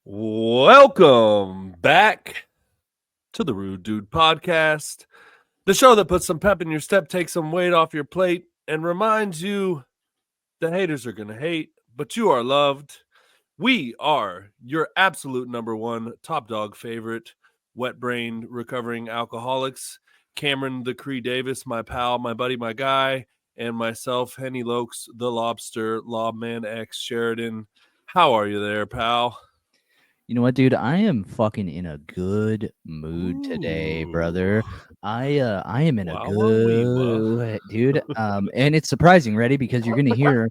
Welcome back to the Rude Dude Podcast, the show that puts some pep in your step, takes some weight off your plate, and reminds you the haters are going to hate, but you are loved. We are your absolute number one top dog favorite, wet-brained recovering alcoholics, Cameron the Cree Davis, my pal, my buddy, my guy, and myself, Henny Lokes, the Lobster, Lobman X Sheridan. How are you there, pal? You know what, dude? I am fucking in a good mood today, brother. I am in a Wawa weewa. good dude. And it's surprising, ready? Because you're gonna hear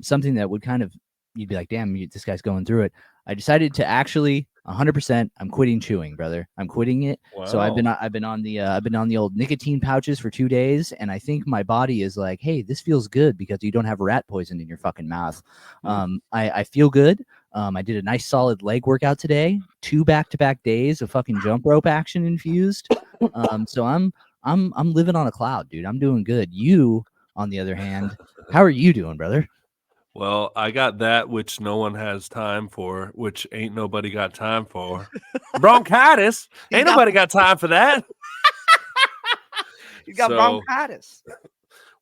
something that would kind of you'd be like, damn, this guy's going through it. I decided to actually 100%. I'm quitting chewing, brother. I'm quitting it. So I've been Wow. on the old nicotine pouches for 2 days, and I think my body is like, hey, this feels good because you don't have rat poison in your fucking mouth. I feel good. I did a nice solid leg workout today. 2 back-to-back days of fucking jump rope action infused. So I'm living on a cloud, dude. I'm doing good. You, on the other hand, how are you doing, brother? Well, I got that which no one has time for, which ain't nobody got time for. Bronchitis. Ain't nobody got time for that. You got So bronchitis.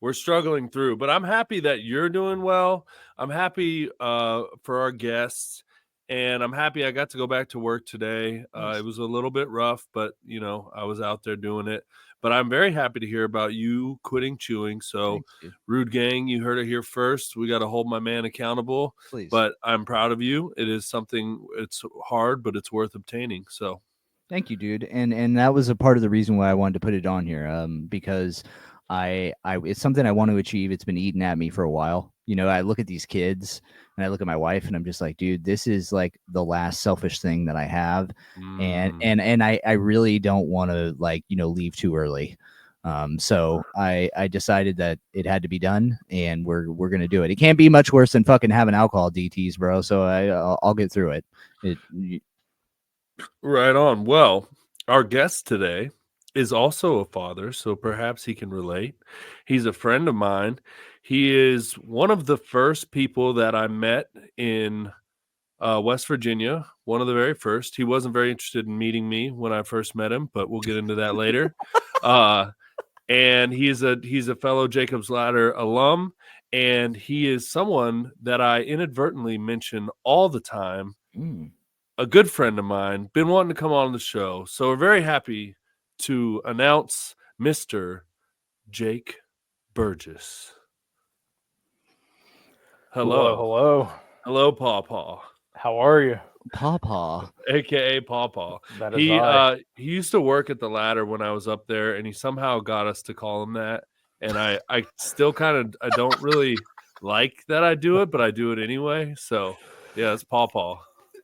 we're struggling through, but I'm happy that you're doing well. I'm happy for our guests, and I'm happy I got to go back to work today. It was a little bit rough, but I was out there doing it. But I'm very happy to hear about you quitting chewing. So, Thanks, dude. Rude Gang, you heard it here first. We got to hold my man accountable. Please. But I'm proud of you. It is something. It's hard, but it's worth obtaining. So. Thank you, dude. And that was a part of the reason why I wanted to put it on here. Because I it's something I want to achieve. It's been eating at me for a while. I look at these kids and I look at my wife and I'm just like, dude, this is like the last selfish thing that I have. And I really don't want to leave too early. So I decided that it had to be done, and we're gonna do it. It can't be much worse than fucking having alcohol DTs, bro. So I'll get through it. Right on. Well, our guest today is also a father, so perhaps he can relate. He's a friend of mine. He is one of the first people that I met in West Virginia, one of the very first. He wasn't very interested in meeting me when I first met him, but we'll get into that later. And he's a fellow Jacob's Ladder alum, and he is someone that I inadvertently mention all the time. A good friend of mine, been wanting to come on the show. So we're very happy to announce Mr. Jake Burgess. Hello. Hello, Pawpaw. How are you? Pawpaw. AKA Pawpaw. That is I. He used to work at the Ladder when I was up there, and he somehow got us to call him that. And I still I don't really like that I do it, but I do it anyway. So yeah, it's Pawpaw.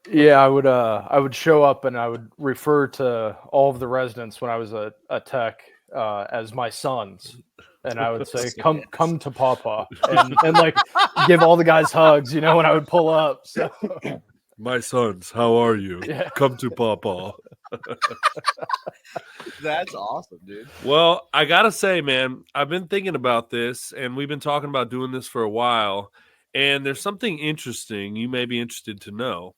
Yeah, I would show up and I would refer to all of the residents when I was a tech as my sons. And I would say, come to Pawpaw and like give all the guys hugs, when I would pull up. So my sons, how are you? Yeah. Come to Pawpaw. That's awesome, dude. Well, I gotta say, man, I've been thinking about this, and we've been talking about doing this for a while. And there's something interesting you may be interested to know.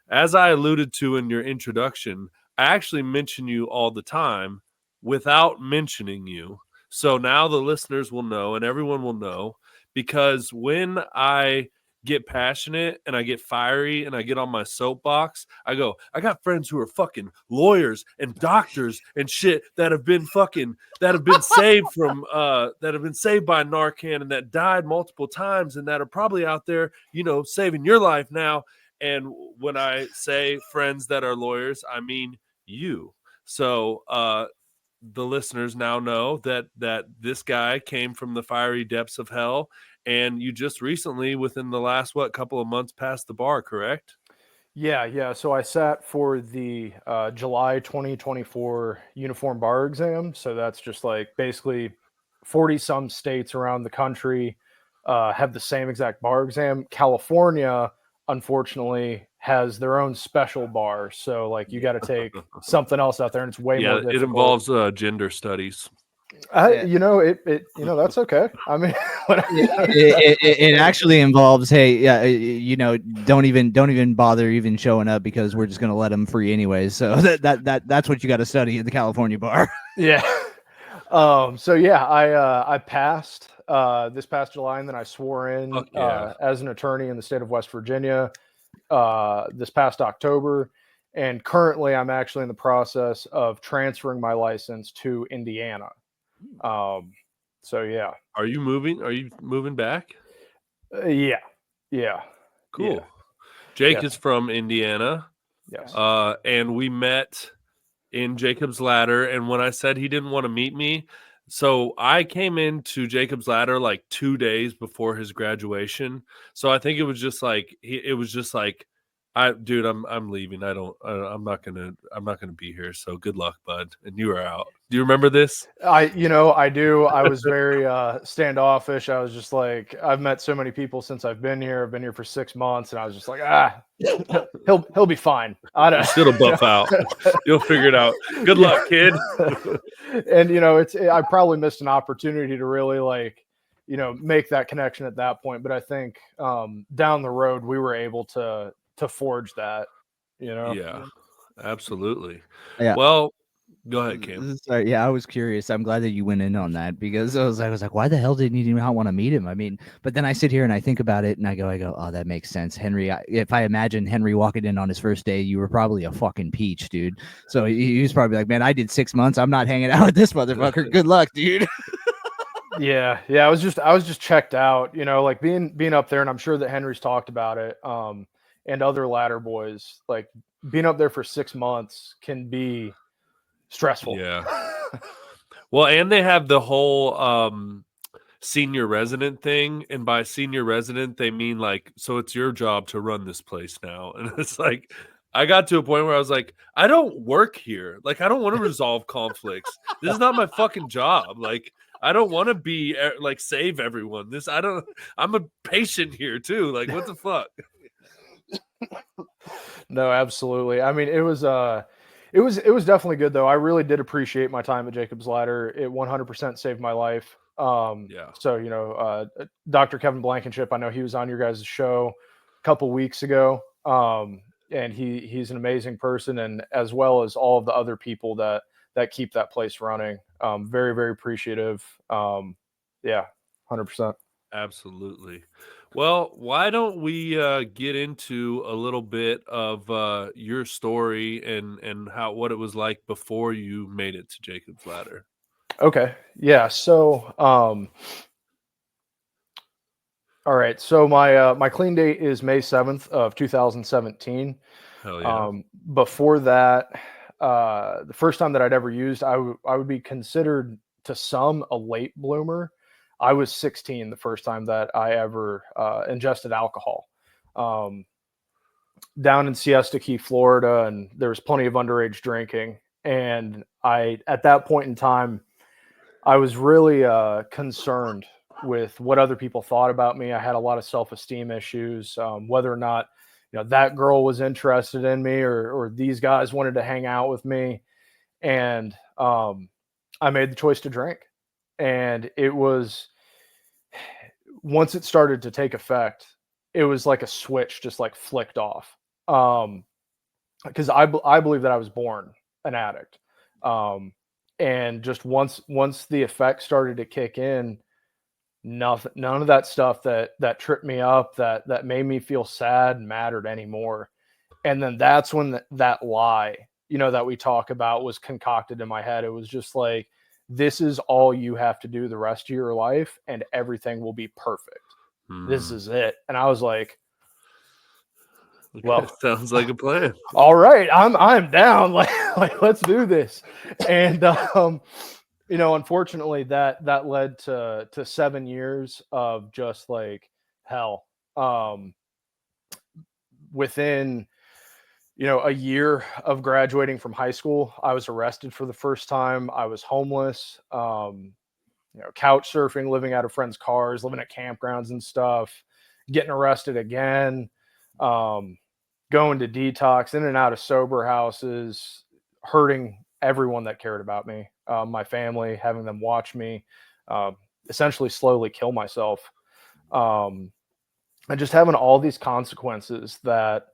As I alluded to in your introduction, I actually mention you all the time without mentioning you. So now the listeners will know and everyone will know, because when I get passionate and I get fiery and I get on my soapbox, I go, I got friends who are fucking lawyers and doctors and shit that have been saved from that have been saved by Narcan and that died multiple times and that are probably out there, saving your life now. And when I say friends that are lawyers, I mean you. So the listeners now know that this guy came from the fiery depths of hell, and you just recently, within the last couple of months, passed the bar, correct? Yeah. So I sat for the July 2024 uniform bar exam. So that's just like basically 40 some states around the country have the same exact bar exam. California, unfortunately, has their own special bar. So like you got to take something else out there, and it's way more difficult. It involves gender studies. You know, that's okay. I mean, it actually involves, hey, yeah, you know, don't even bother even showing up because we're just gonna let them free anyways. So that's what you got to study at the California bar. Yeah. So yeah, I passed this past July, and then I swore in as an attorney in the state of West Virginia this past October. And currently I'm actually in the process of transferring my license to Indiana. So yeah. Are you moving? Are you moving back? Yeah. Cool. Yeah. Jake is from Indiana. Yes. And we met in Jacob's Ladder. And when I said he didn't want to meet me, so I came into Jacob's Ladder like 2 days before his graduation. So I think it was just like I'm leaving. I'm not gonna be here. So good luck, bud. And you are out. Do you remember this? I do. I was very standoffish. I was just like, I've met so many people since I've been here. I've been here for 6 months, and I was just like, he'll be fine. I don't. Still buff out. You'll figure it out. Good luck, kid. And I probably missed an opportunity to really make that connection at that point. But I think down the road we were able to forge that. Yeah, absolutely. Yeah. Well, go ahead, Cam. Sorry, yeah, I was curious. I'm glad that you went in on that because I was like, why the hell didn't you not want to meet him? I mean, but then I sit here and I think about it and I go, oh, that makes sense. Henry, if I imagine Henry walking in on his first day, you were probably a fucking peach, dude. So he was probably like, man, I did 6 months. I'm not hanging out with this motherfucker. Good luck, dude. Yeah. I was just checked out, like being up there, and I'm sure that Henry's talked about it. And other ladder boys, like being up there for 6 months can be stressful. Yeah. Well, and they have the whole senior resident thing, and by senior resident they mean like, so it's your job to run this place now. And it's like, I got to a point where I was like, I don't work here. Like, I don't want to resolve conflicts. This is not my fucking job. Like, I don't want to be like save everyone. I'm a patient here too. Like, what the fuck? No, absolutely. I mean, it was definitely good though. I really did appreciate my time at Jacob's Ladder. It 100% saved my life. So Dr. Kevin Blankenship, I know he was on your guys' show a couple weeks ago. And he's an amazing person, and as well as all of the other people that keep that place running. Very, very appreciative. 100%. Absolutely. Well, why don't we get into a little bit of your story and what it was like before you made it to Jacob's Ladder? Okay. Yeah. So, all right. So my clean date is May 7th of 2017. Hell yeah. Before that, the first time that I'd ever used, I would be considered to some a late bloomer. I was 16 the first time that I ever ingested alcohol. Down in Siesta Key, Florida, and there was plenty of underage drinking. And at that point in time, I was really concerned with what other people thought about me. I had a lot of self-esteem issues, whether or not that girl was interested in me or these guys wanted to hang out with me. And I made the choice to drink. And it was, once it started to take effect, it was like a switch just like flicked off. Because I believe that I was born an addict. And just once the effect started to kick in, none of that stuff that tripped me up, that made me feel sad mattered anymore. And then that's when that lie, that we talk about was concocted in my head. It was just like, this is all you have to do the rest of your life and everything will be perfect. This is it. And I was like, well, sounds like a plan. All right, I'm down. Like let's do this. And unfortunately that led to 7 years of just like hell. Within a year of graduating from high school, I was arrested for the first time. I was homeless, couch surfing, living out of friends' cars, living at campgrounds and stuff, getting arrested again, going to detox, in and out of sober houses, hurting everyone that cared about me. my family, having them watch me, essentially slowly kill myself. And just having all these consequences that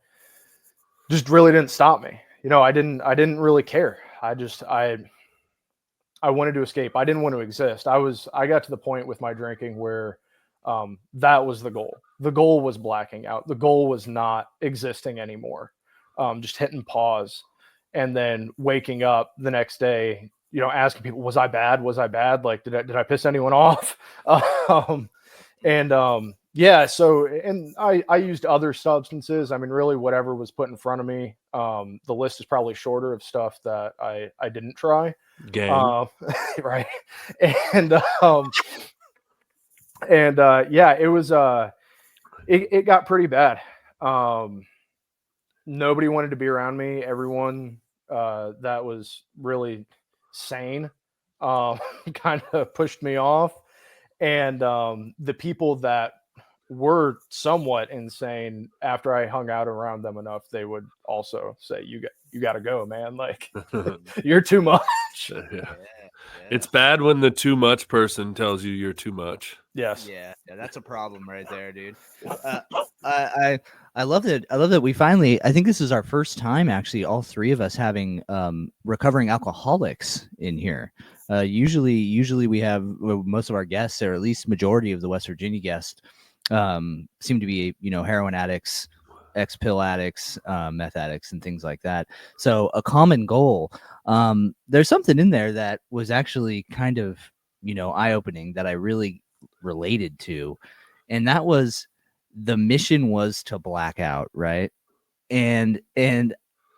just really didn't stop me. I didn't really care. I wanted to escape. I didn't want to exist. I got to the point with my drinking where that was the goal. The goal was blacking out. The goal was not existing anymore. Just hitting pause and then waking up the next day, asking people, was I bad? Was I bad? Like, did I piss anyone off? Yeah, so, and I used other substances. I mean, really whatever was put in front of me. The list is probably shorter of stuff that I didn't try. Gang. Right. And, yeah, it was, it got pretty bad. Nobody wanted to be around me. Everyone, that was really sane, kind of pushed me off. And, the people that were somewhat insane, after I hung out around them enough, they would also say, you got to go, man. Like, you're too much. Yeah. It's bad when the too much person tells you you're too much. Yes. Yeah, that's a problem right there, dude. I love that. I love that we finally. I think this is our first time, actually, all three of us having recovering alcoholics in here. Usually we have most of our guests, or at least majority of the West Virginia guests, seem to be heroin addicts, ex-pill addicts, meth addicts, and things like that. So a common goal. There's something in there that was actually kind of eye-opening that I really related to, and that was the mission was to black out, right? And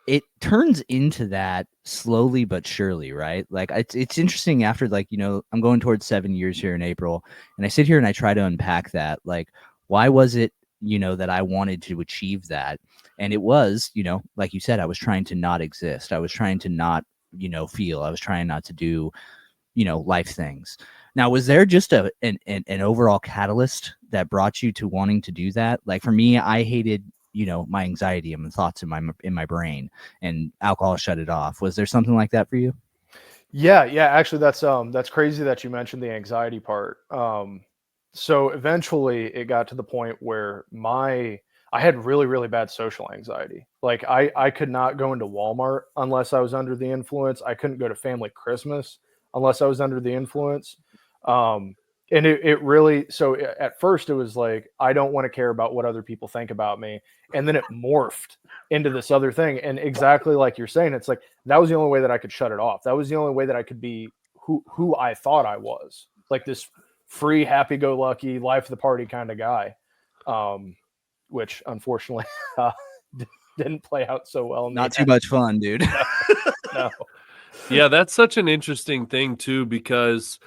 it turns into that slowly but surely, right? Like it's interesting after, like, I'm going towards 7 years here in April, and I sit here and I try to unpack that. Like, why was it, that I wanted to achieve that? And it was, like you said, I was trying to not exist. I was trying to not, feel. I was trying not to do, life things. Now, was there just an overall catalyst that brought you to wanting to do that? Like for me, I hated, my anxiety and the thoughts in my brain, and alcohol shut it off. Was there something like that for you? Yeah. Actually, that's crazy that you mentioned the anxiety part. So eventually it got to the point where I had really, really bad social anxiety. Like I could not go into Walmart unless I was under the influence. I couldn't go to family Christmas unless I was under the influence. And it really, so at first it was like, I don't want to care about what other people think about me. And then it morphed into this other thing. And exactly like you're saying, it's like, that was the only way that I could shut it off. That was the only way that I could be who I thought I was, like this free, happy-go-lucky, life of the party kind of guy, which unfortunately didn't play out so well. Not too much fun, dude. No. Yeah, that's such an interesting thing too, because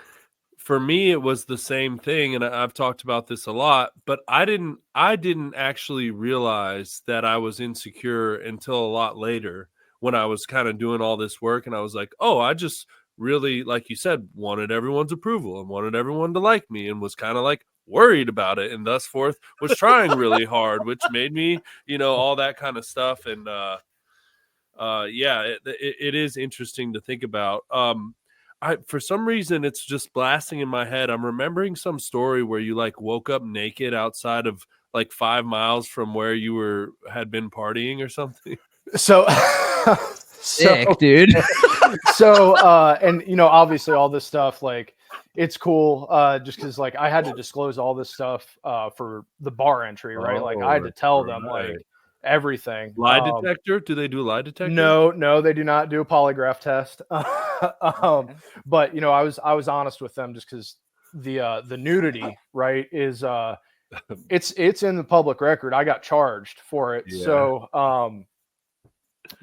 for me it was the same thing, and I've talked about this a lot, but I didn't actually realize that I was insecure until a lot later, when I was kind of doing all this work, and I was like, oh, I just really, like you said, wanted everyone's approval and wanted everyone to like me, and was kind of like worried about it, and thus forth was trying really hard, which made me, all that kind of stuff. And yeah, it is interesting to think about. For some reason, it's just blasting in my head. I'm remembering some story where you like woke up naked outside of like 5 miles from where you had been partying or something. So sick, dude. So and obviously all this stuff, like, it's cool, just because like I had to disclose all this stuff for the bar entry, right? Like I had to tell them like everything. Lie detector? Do they do lie detector? No, they do not do a polygraph test. But I was honest with them, just because the nudity, right, is it's in the public record. I got charged for it. Yeah. So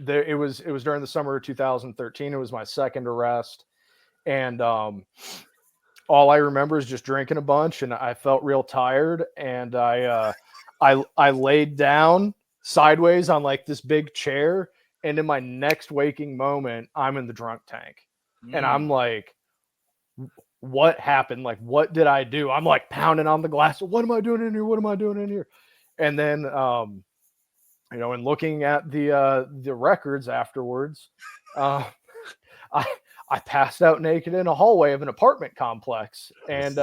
it was during the summer of 2013. It was my second arrest, and all I remember is just drinking a bunch, and I felt real tired, and I laid down sideways on like this big chair, and in my next waking moment, I'm in the drunk tank, and I'm like, what happened? Like, what did I do? I'm like pounding on the glass. What am I doing in here? What am I doing in here? And then, and looking at the records afterwards, I I passed out naked in a hallway of an apartment complex and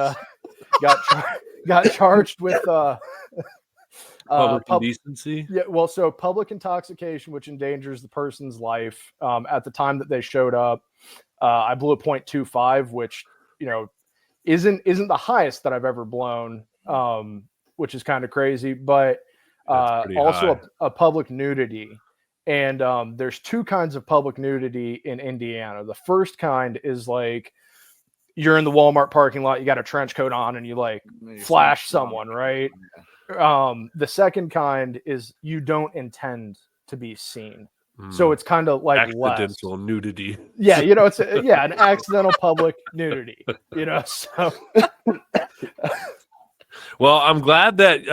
got charged with Public indecency. Yeah, well, so public intoxication, which endangers the person's life. At the time that they showed up, I blew a .25, which isn't the highest that I've ever blown, which is kind of crazy. But also a public nudity, and there's two kinds of public nudity in Indiana. The first kind is like you're in the Walmart parking lot, you got a trench coat on, and you like flash someone, right? The second kind is you don't intend to be seen. So it's kind of like accidental nudity. Yeah, it's an accidental public nudity. So Well, I'm glad that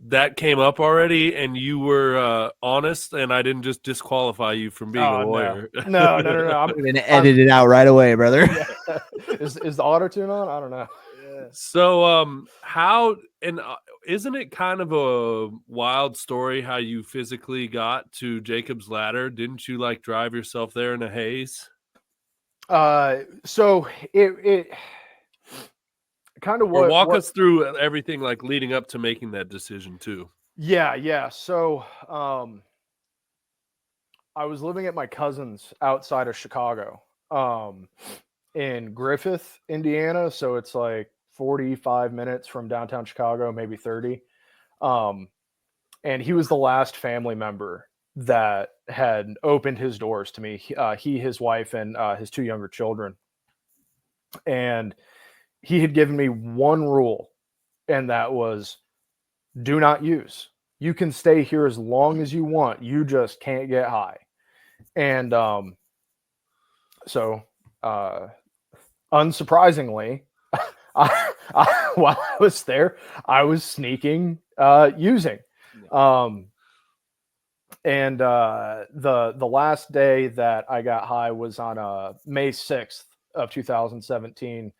that came up already, and you were honest, and I didn't just disqualify you from being a lawyer. No. I'm going to edit it out right away, brother. Yeah. Is the auto-tune on? I don't know. Yeah. So, how and isn't it kind of a wild story how you physically got to Jacob's Ladder? Didn't you like drive yourself there in a haze? So it kind of walk us through everything like leading up to making that decision too. Yeah. So I was living at my cousin's outside of Chicago, in Griffith, Indiana. So it's like 45 minutes from downtown Chicago, maybe 30. And he was the last family member that had opened his doors to me. He, his wife, and his two younger children. And he had given me one rule, and that was do not use. You can stay here as long as you want. You just can't get high. And so unsurprisingly, while I was there, I was sneaking using. And the last day that I got high was on May 6th of 2017.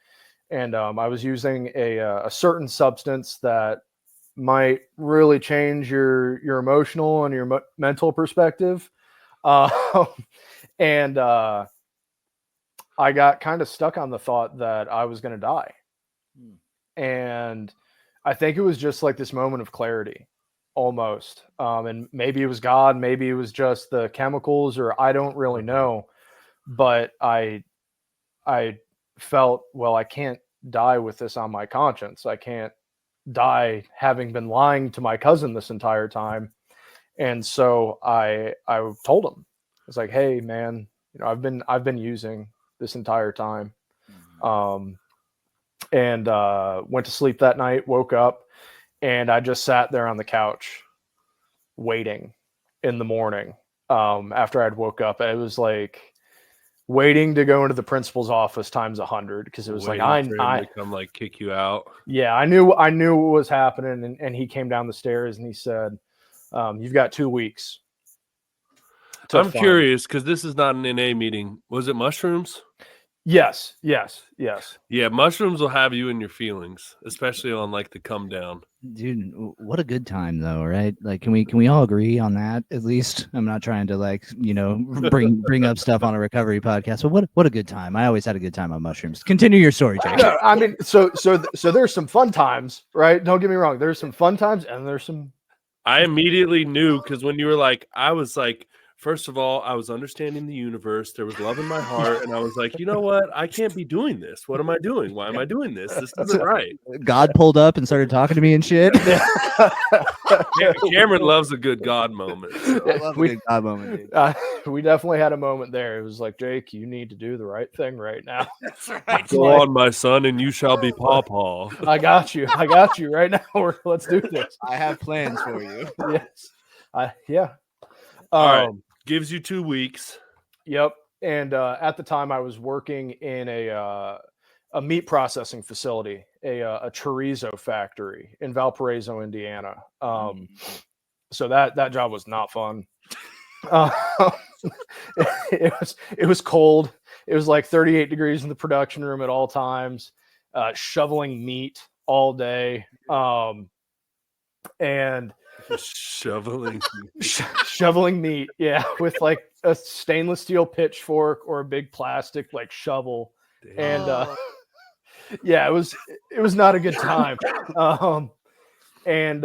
And I was using a certain substance that might really change your emotional and your mental perspective. And I got kind of stuck on the thought that I was going to die. And I think it was just like this moment of clarity almost. And maybe it was God, maybe it was just the chemicals, or I don't really know. But I felt, well, I can't die with this on my conscience. I can't die having been lying to my cousin this entire time. And so I told him, I was like, hey man, I've been using this entire time. And went to sleep that night, woke up, and I just sat there on the couch waiting in the morning. After I'd woke up, it was like waiting to go into the principal's office times 100, because it was waiting like I come like kick you out. Yeah, I knew what was happening, and he came down the stairs and he said, "You've got 2 weeks." I'm curious because this is not an NA meeting. Was it mushrooms? Yes. Yeah, mushrooms will have you in your feelings, especially on like the come down. Dude, what a good time though, right? Like, can we all agree on that at least? I'm not trying to like, bring up stuff on a recovery podcast, but what a good time. I always had a good time on mushrooms. Continue your story, Jake. No, I mean, so there's some fun times, right? Don't get me wrong. There's some fun times, and there's some. I immediately knew, because when you were like, I was like, first of all, I was understanding the universe. There was love in my heart. And I was like, you know what? I can't be doing this. What am I doing? Why am I doing this? This isn't right. God pulled up and started talking to me and shit. Cameron loves a good God moment. So. I love a good God moment, dude. We definitely had a moment there. It was like, Jake, you need to do the right thing right now. That's right. Go on, my son, and you shall be pawpaw. I got you right now. Let's do this. I have plans for you. Yes. Yeah. All right. Gives you 2 weeks. Yep. And at the time, I was working in a meat processing facility, a chorizo factory in Valparaiso, Indiana. So that job was not fun. It was cold. It was like 38 degrees in the production room at all times, shoveling meat all day. And Shoveling. shoveling meat, yeah, with like a stainless steel pitchfork or a big plastic like shovel. Damn. And yeah, it was not a good time. And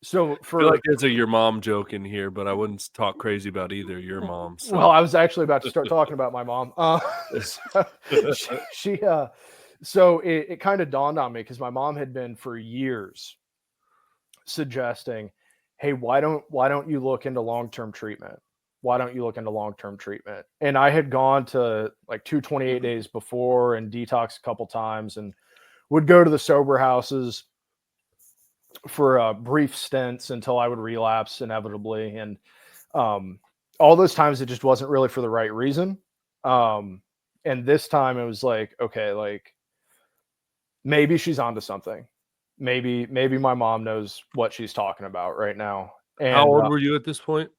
so I feel like there's a your mom joke in here, but I wouldn't talk crazy about either your mom. So. Well, I was actually about to start talking about my mom. So it kind of dawned on me because my mom had been for years suggesting, hey, why don't you look into long-term treatment? Why don't you look into long-term treatment? And I had gone to like 228 days before and detox a couple times and would go to the sober houses for brief stints until I would relapse inevitably. And all those times it just wasn't really for the right reason. And this time it was like, okay, like maybe she's onto something. Maybe my mom knows what she's talking about right now. And how old were you at this point?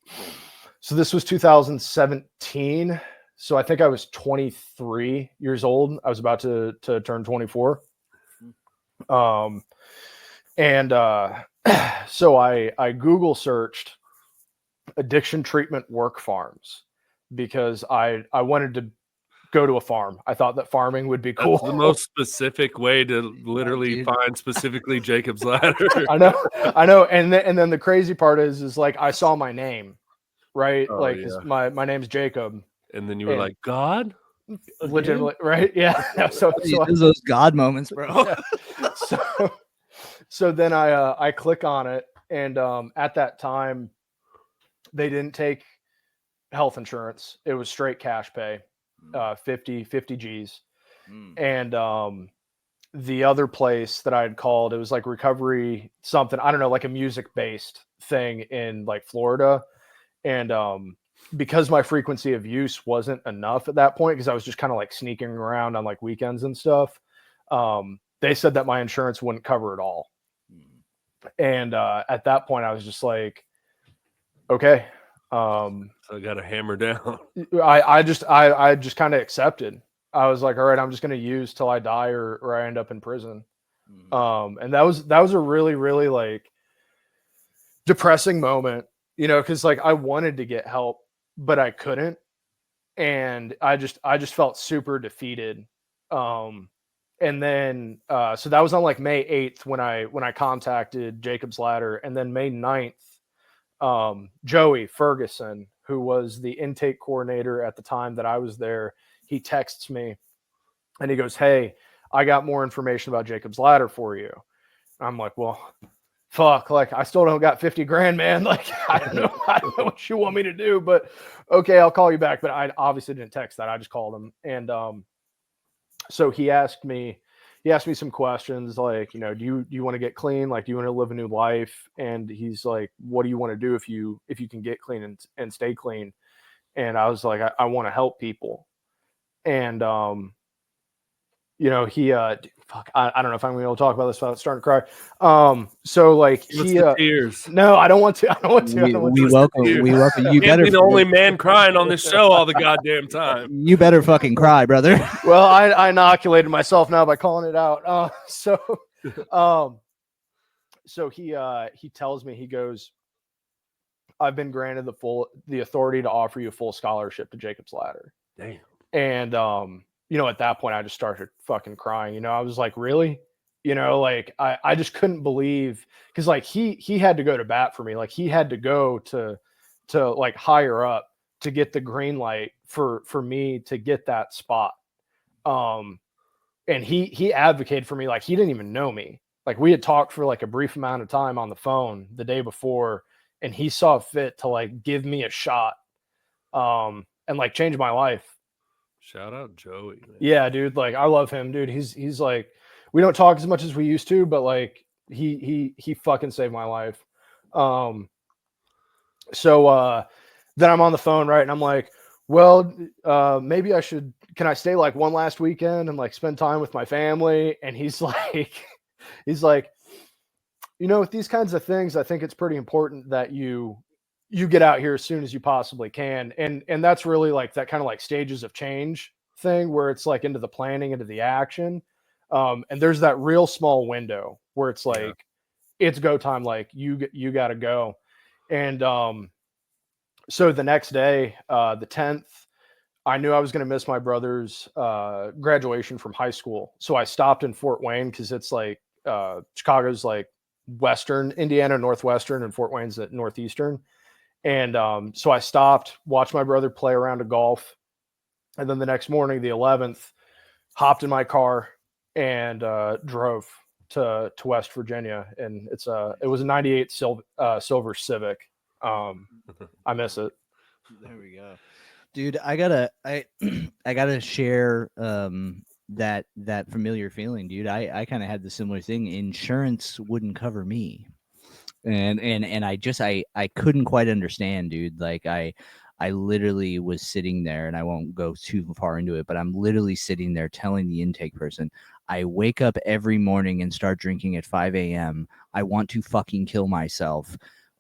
So this was 2017. So I think I was 23 years old. I was about to turn 24. And so I Google searched addiction treatment work farms because I wanted to go to a farm. I thought that farming would be cool. That's the most specific way to literally find specifically Jacob's Ladder. I know. And then the crazy part is like I saw my name, right? Oh, like yeah. my name's Jacob. And then you were like, God? Legitimately, right? Yeah. No, so those God moments, bro. Yeah. So then I click on it, and at that time they didn't take health insurance. It was straight cash pay, 50 G's. And the other place that I had called, it was like recovery something, I don't know, like a music based thing in like Florida. And because my frequency of use wasn't enough at that point, because I was just kind of like sneaking around on like weekends and stuff, they said that my insurance wouldn't cover it all. And at that point I was just like, okay. So I got to hammer down. I just kind of accepted. I was like, all right, I'm just going to use till I die or I end up in prison. And that was a really, really like depressing moment, you know, cause like I wanted to get help, but I couldn't. And I just felt super defeated. And then, so that was on like May 8th when I contacted Jacob's Ladder. And then May 9th, Joey Ferguson, who was the intake coordinator at the time that I was there, he texts me and he goes, hey, I got more information about Jacob's Ladder for you. I'm like, well, fuck, like I still don't got 50 grand, man. Like, I don't know what you want me to do, but okay, I'll call you back. But I obviously didn't text that. I just called him. And, so he asked me some questions like, you know, do you want to get clean? Like, do you want to live a new life? And he's like, what do you want to do if you can get clean and stay clean? And I was like, I want to help people. And, you know, he, fuck, I don't know if I'm going to be able to talk about this without starting to cry. So like tears. No, I don't want to. We welcome you. Better be the only man crying on this show all the goddamn time. You better fucking cry, brother. Well, I inoculated myself now by calling it out. So he tells me, he goes, I've been granted the authority to offer you a full scholarship to Jacob's Ladder. Damn. And, you know, at that point I just started fucking crying, you know, I was like, really? You know, like I just couldn't believe, cause like he had to go to bat for me. Like he had to go to like higher up to get the green light for me to get that spot. And he advocated for me. Like he didn't even know me. Like we had talked for like a brief amount of time on the phone the day before, and he saw fit to like give me a shot, and like change my life. Shout out Joey, man. Yeah, dude. Like I love him, dude. He's like, we don't talk as much as we used to, but like he fucking saved my life. So then I'm on the phone, right? And I'm like, well, maybe can I stay like one last weekend and like spend time with my family? And he's like, you know, with these kinds of things, I think it's pretty important that you get out here as soon as you possibly can. And that's really like that kind of like stages of change thing where it's like into the planning, into the action. And there's that real small window where it's like, it's go time. Like you got to go. And so the next day, the 10th, I knew I was going to miss my brother's graduation from high school. So I stopped in Fort Wayne because it's like Chicago's like Western Indiana, Northwestern, and Fort Wayne's at Northeastern. And so I stopped, watched my brother play around a golf. And then the next morning, the 11th, hopped in my car and drove to West Virginia. And it was a 98 silver Civic. I miss it. There we go. Dude, I gotta share that familiar feeling, dude. I kind of had the similar thing. Insurance wouldn't cover me, and I couldn't quite understand, dude. Like I literally was sitting there, and I won't go too far into it, but I'm literally sitting there telling the intake person, I wake up every morning and start drinking at 5 a.m. I want to fucking kill myself.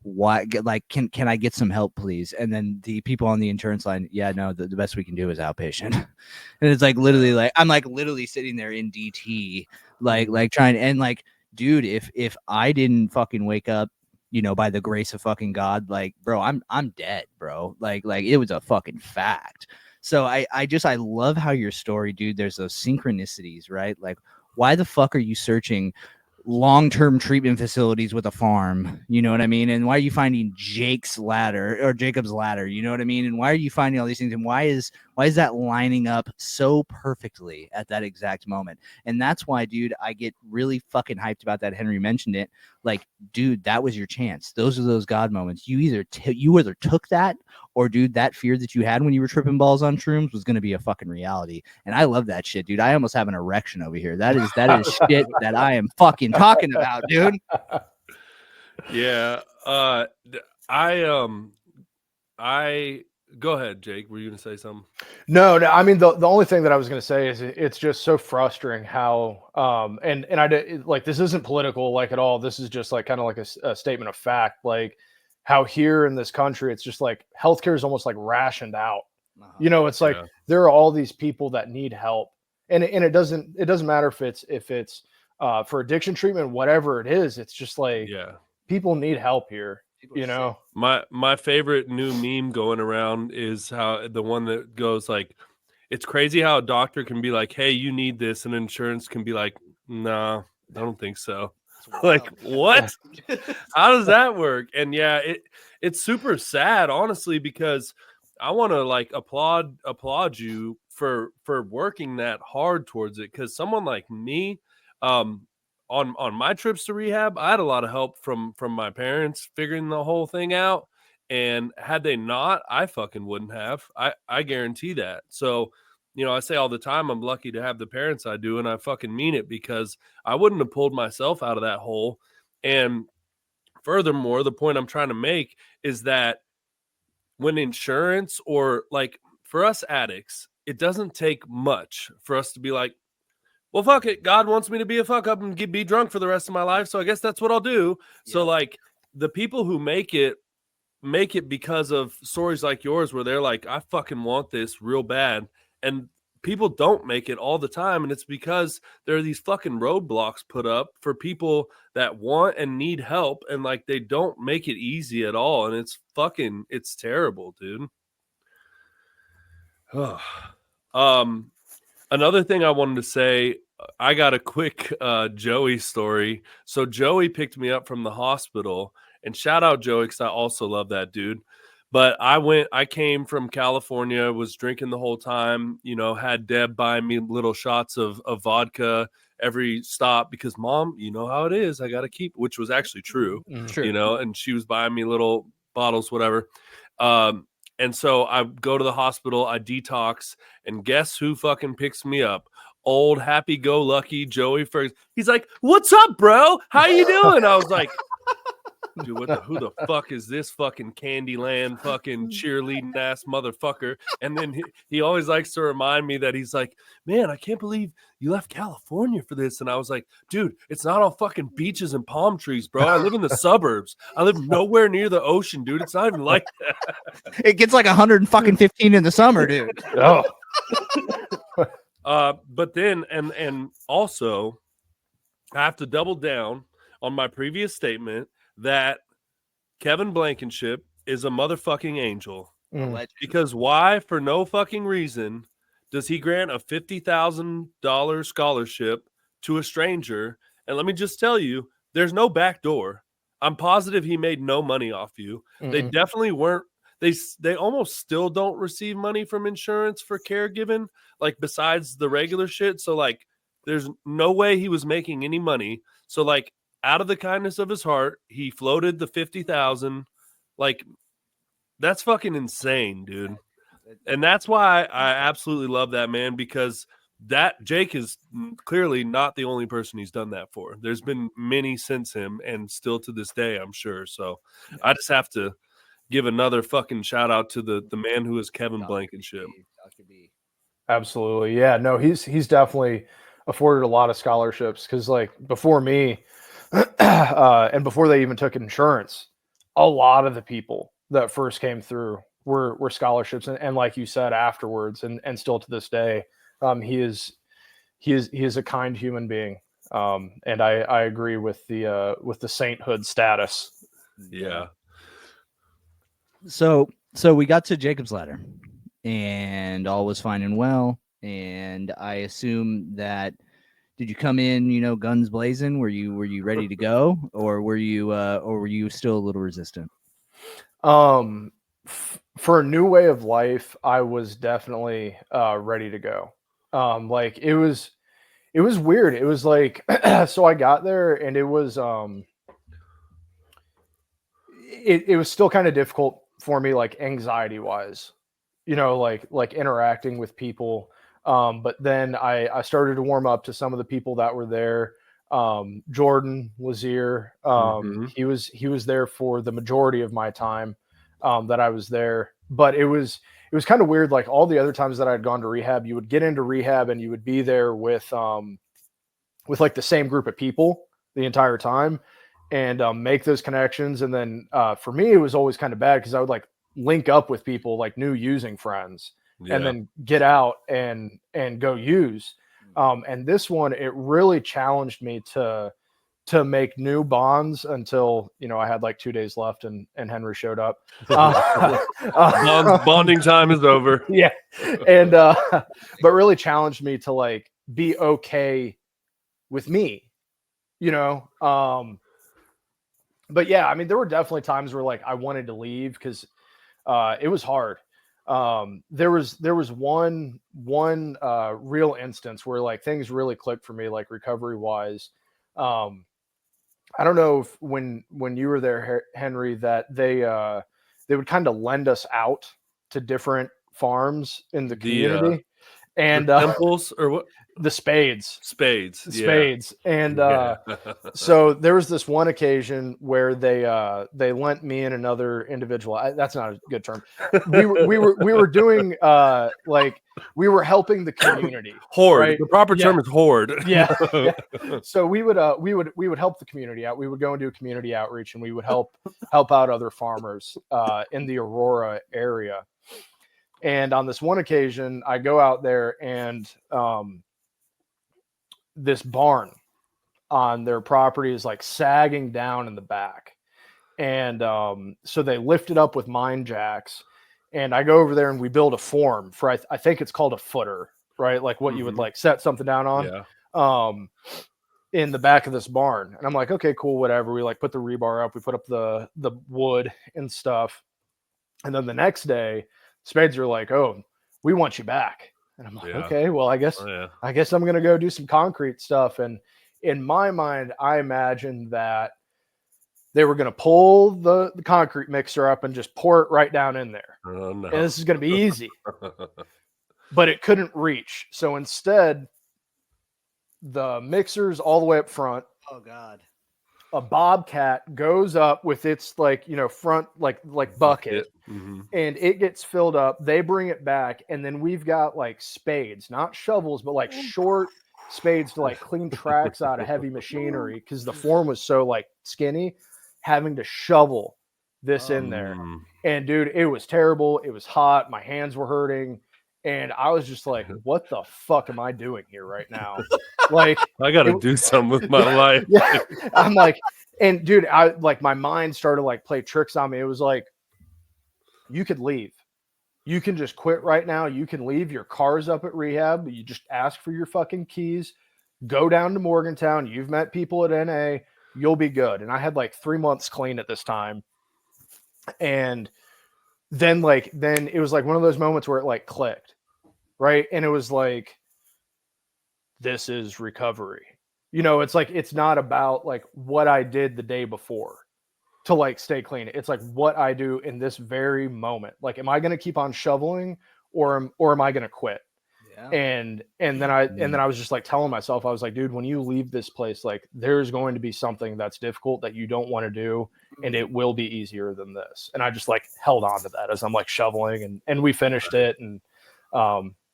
Why, like, can I get some help, please? And then the people on the insurance line, yeah, no, the best we can do is outpatient. And it's like literally, like, I'm like literally sitting there in DT, like trying, and like, dude, if I didn't fucking wake up, you know, by the grace of fucking God, like, bro, I'm dead, bro. Like it was a fucking fact. So I love how your story, dude, there's those synchronicities, right? Like, why the fuck are you searching long-term treatment facilities with a farm, you know what I mean? And why are you finding Jacob's ladder, you know what I mean? And why are you finding all these things? And why is that lining up so perfectly at that exact moment? And that's why, dude, I get really fucking hyped about that. Henry mentioned it. Like, dude, that was your chance. Those are those God moments. You either took that, or, dude, that fear that you had when you were tripping balls on shrooms was going to be a fucking reality. And I love that shit, dude. I almost have an erection over here. That is shit that I am fucking talking about, dude. Yeah. I go ahead, Jake. Were you gonna say something? No. I mean, the only thing that I was going to say is it's just so frustrating how, and I did, like, this isn't political, like, at all. This is just like kind of like a statement of fact, like how here in this country, it's just like healthcare is almost like rationed out. You know, it's like there are all these people that need help, and it doesn't matter if it's for addiction treatment, whatever it is. It's just like, people need help here. You know, my favorite new meme going around is how the one that goes like, it's crazy how a doctor can be like, hey, you need this, and insurance can be like, nah, I don't think so. Like, what? How does that work? And yeah, it's super sad, honestly, because I want to like applaud you for working that hard towards it, because someone like me, on my trips to rehab, I had a lot of help from my parents figuring the whole thing out. And had they not, I fucking wouldn't have. I guarantee that. So, you know, I say all the time, I'm lucky to have the parents I do, and I fucking mean it, because I wouldn't have pulled myself out of that hole. And furthermore, the point I'm trying to make is that when insurance, or like for us addicts, it doesn't take much for us to be like, well, fuck it. God wants me to be a fuck up and be drunk for the rest of my life, so I guess that's what I'll do. Yeah. So, like, the people who make it because of stories like yours, where they're like, I fucking want this real bad. And people don't make it all the time. And it's because there are these fucking roadblocks put up for people that want and need help. And like, they don't make it easy at all. And it's terrible, dude. Another thing I wanted to say, I got a quick Joey story. So Joey picked me up from the hospital, and shout out Joey, because I also love that dude. But I came from California, was drinking the whole time, you know, had Deb buy me little shots of vodka every stop, because Mom, you know how it is, I got to keep, which was actually true, you know, and she was buying me little bottles, whatever. And so I go to the hospital, I detox, and guess who fucking picks me up? Old happy-go-lucky Joey Ferguson. He's like, "What's up, bro? How you doing?" I was like, dude, who the fuck is this fucking Candyland fucking cheerleading ass motherfucker? And then he always likes to remind me that he's like, man, I can't believe you left California for this. And I was like, dude, it's not all fucking beaches and palm trees, bro. I live in the suburbs. I live nowhere near the ocean, dude. It's not even like that. It gets like 115 in the summer, dude. Oh. But then, and also, I have to double down on my previous statement that Kevin Blankenship is a motherfucking angel. Because why, for no fucking reason, does he grant a $50,000 scholarship to a stranger? And let me just tell you, there's no back door. I'm positive he made no money off you. They definitely weren't. They almost still don't receive money from insurance for caregiving, like besides the regular shit. So like, there's no way he was making any money. So like, out of the kindness of his heart, he floated the 50,000. Like, that's fucking insane, dude. And that's why I absolutely love that, man, because that Jake is clearly not the only person he's done that for. There's been many since him, and still to this day, I'm sure. So I just have to give another fucking shout out to the man who is Kevin Blankenship. Dr. B. Absolutely. Yeah, no, he's definitely afforded a lot of scholarships because like before me and before they even took insurance, a lot of the people that first came through were scholarships. And like you said, afterwards and still to this day, he is a kind human being. And I agree with the sainthood status. Yeah. So we got to Jacob's Ladder and all was fine and well. And I assume that, did you come in, guns blazing? Were you ready to go, or were you still a little resistant? For a new way of life, I was definitely ready to go. Like it was weird. It was like so I got there and it was it was still kind of difficult for me, like anxiety wise, like interacting with people. But then I started to warm up to some of the people that were there. Jordan was here. He was there for the majority of my time that I was there. But it was kind of weird. Like all the other times that I'd gone to rehab, you would get into rehab and you would be there with like the same group of people the entire time and make those connections. And then for me, it was always kind of bad because I would like link up with people like new using friends. Yeah. And then get out and go use. And this one, it really challenged me to make new bonds until, I had like 2 days left and Henry showed up. Bonding time is over. Yeah. And, but really challenged me to like be okay with me, but yeah, I mean, there were definitely times where like I wanted to leave because it was hard. There was one real instance where like things really clicked for me, like recovery wise. I don't know if when you were there, Henry, that they would kind of lend us out to different farms in the community, and temples or what? The spades. And so there was this one occasion where they lent me and another individual. That's not a good term. We were doing like we were helping the community. Horde. Right? The proper term is horde. Yeah. So we would help the community out. We would go and do community outreach, and we would help out other farmers in the Aurora area. And on this one occasion, I go out there and this barn on their property is like sagging down in the back. And so they lift it up with mine jacks. And I go over there and we build a form for, I think it's called a footer, right? Like what you would like set something down on in the back of this barn. And I'm like, okay, cool, whatever. We like put the rebar up, we put up the wood and stuff. And then the next day, spades are like, oh, we want you back. And I'm like, okay, well, I guess I'm going to go do some concrete stuff. And in my mind, I imagined that they were going to pull the concrete mixer up and just pour it right down in there. Oh, no. And this is going to be easy. But it couldn't reach. So instead, the mixer's all the way up front. Oh, God. A bobcat goes up with its like, front, like bucket. Mm-hmm. And it gets filled up. They bring it back. And then we've got like spades, not shovels, but like short spades to like clean tracks out of heavy machinery. Cause the form was so like skinny, having to shovel this in there. And dude, it was terrible. It was hot. My hands were hurting. And I was just like, what the fuck am I doing here right now? Like, I got to do something with my life. Yeah, I'm like, and dude, I like my mind started to like play tricks on me. It was like, you could leave. You can just quit right now. You can leave. Your car's up at rehab. You just ask for your fucking keys. Go down to Morgantown. You've met people at NA. You'll be good. And I had like 3 months clean at this time. And then it was like one of those moments where it like clicked, right? And it was like, this is recovery. You know, it's like, it's not about like what I did the day before to like stay clean. It's like what I do in this very moment. Like, am I going to keep on shoveling or am I going to quit? Yeah. And then I was just like telling myself, I was like, dude, when you leave this place, like there's going to be something that's difficult that you don't want to do. And it will be easier than this. And I just like held on to that as I'm like shoveling and we finished it. And,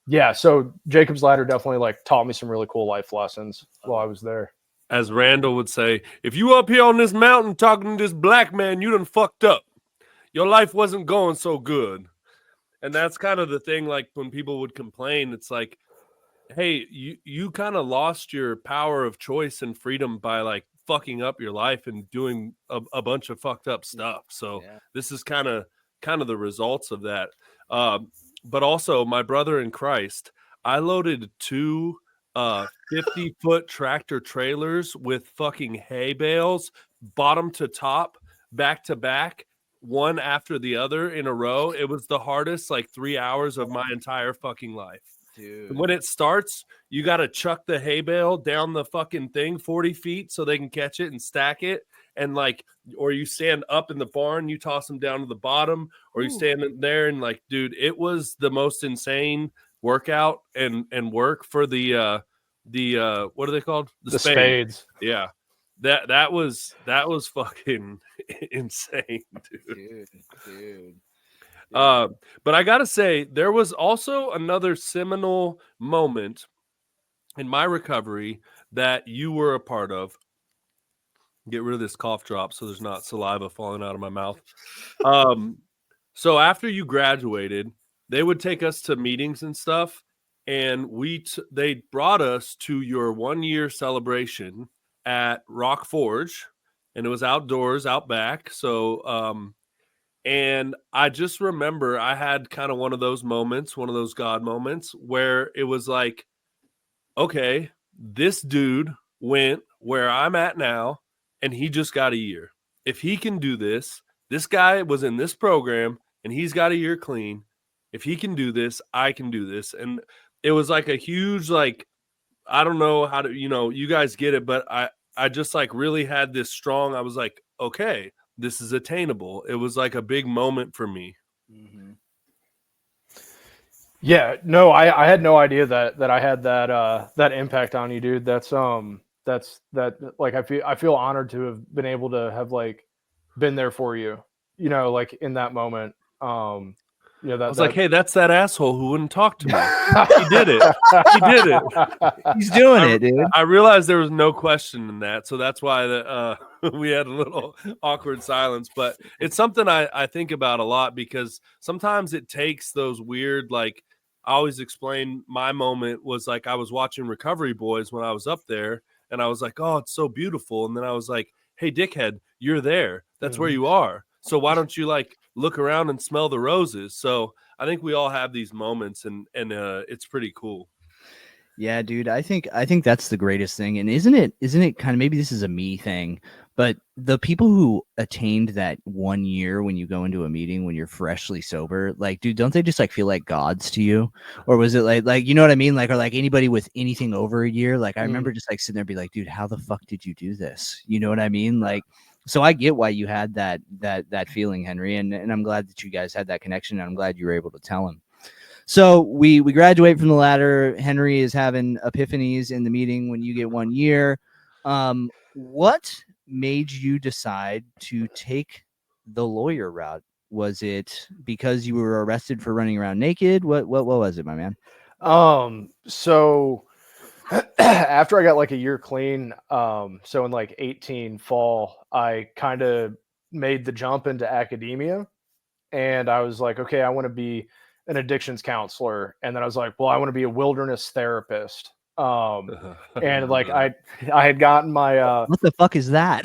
yeah, so Jacob's Ladder definitely like taught me some really cool life lessons while I was there. As Randall would say, if you up here on this mountain talking to this black man, you done fucked up. Your life wasn't going so good. And that's kind of the thing, like when people would complain, it's like, hey, you kind of lost your power of choice and freedom by like fucking up your life and doing a bunch of fucked up stuff. So this is kind of the results of that. But also, my brother in Christ, I loaded 2 50-foot tractor trailers with fucking hay bales, bottom to top, back to back, one after the other in a row. It was the hardest like 3 hours of my entire fucking life. Dude. When it starts, you got to chuck the hay bale down the fucking thing 40 feet so they can catch it and stack it. And like, or you stand up in the barn, you toss them down to the bottom, or you stand there and like, dude, it was the most insane workout and work for the what are they called? The spades. Yeah. That was fucking insane, dude. But I gotta say, there was also another seminal moment in my recovery that you were a part of. Get rid of this cough drop so there's not saliva falling out of my mouth. So after you graduated, they would take us to meetings and stuff, and they brought us to your 1-year celebration at Rock Forge, and it was outdoors, out back. So and I just remember I had kind of one of those moments, one of those God moments where it was like, okay, this dude went where I'm at now, and he just got a year. If he can do this, this guy was in this program, and he's got a year clean. If he can do this, I can do this. And it was like a huge, like, I don't know how to, you guys get it, but I just like really had this strong, I was like, okay, this is attainable. It was like a big moment for me. Mm-hmm. Yeah, no, I had no idea that I had that impact on you, dude. That's like, I feel honored to have been able to have like been there for you, like in that moment. That I was like, hey, that's that asshole who wouldn't talk to me. He did it. He did it. He's doing it, dude. I realized there was no question in that, so that's why we had a little awkward silence. But it's something I think about a lot, because sometimes it takes those weird, like, I always explain my moment was like I was watching Recovery Boys when I was up there, and I was like, oh, it's so beautiful. And then I was like, hey, dickhead, you're there. That's where you are. So why don't you like look around and smell the roses? So I think we all have these moments, and it's pretty cool. Yeah, dude, I think that's the greatest thing. And isn't it kind of, maybe this is a me thing, but the people who attained that 1 year when you go into a meeting when you're freshly sober, like, dude, don't they just like feel like gods to you? Or was it like you know what I mean? Like, or like anybody with anything over a year, like I remember just like sitting there and be like, dude, how the fuck did you do this? You know what I mean? Like, so I get why you had that feeling, Henry, and I'm glad that you guys had that connection, and I'm glad you were able to tell him. So we graduate from the ladder. Henry is having epiphanies in the meeting when you get 1 year. What made you decide to take the lawyer route? Was it because you were arrested for running around naked? What was it, my man? So after I got like a year clean, so in like 18 fall, I kind of made the jump into academia, and I was like, okay, I want to be an addictions counselor. And then I was like, well, I want to be a wilderness therapist. And like I had gotten my what the fuck is that?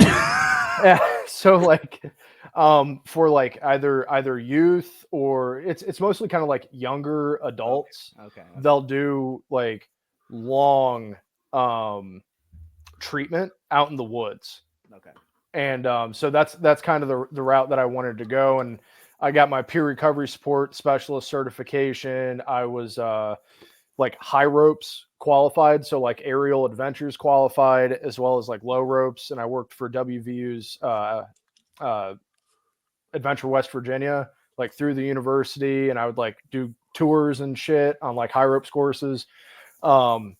so like for like either youth or it's mostly kind of like younger adults. Okay. They'll do like long treatment out in the woods. Okay. And so that's kind of the route that I wanted to go. And I got my peer recovery support specialist certification. I was like high ropes qualified, so like aerial adventures qualified, as well as like low ropes. And I worked for WVU's Adventure West Virginia, like through the university, and I would like do tours and shit on like high ropes courses. And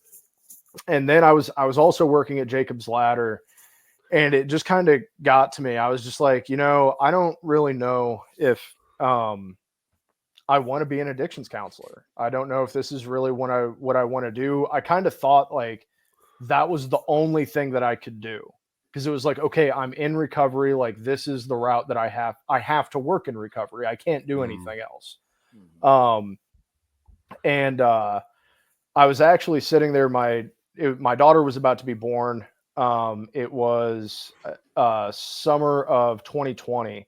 then I was also working at Jacob's Ladder, and it just kind of got to me. I was just like, I don't really know if I want to be an addictions counselor. I don't know if this is really what I want to do. I kind of thought like that was the only thing that I could do, because it was like, okay, I'm in recovery. Like this is the route that I have to work in recovery. I can't do anything else. And I was actually sitting there. My daughter was about to be born. It was summer of 2020.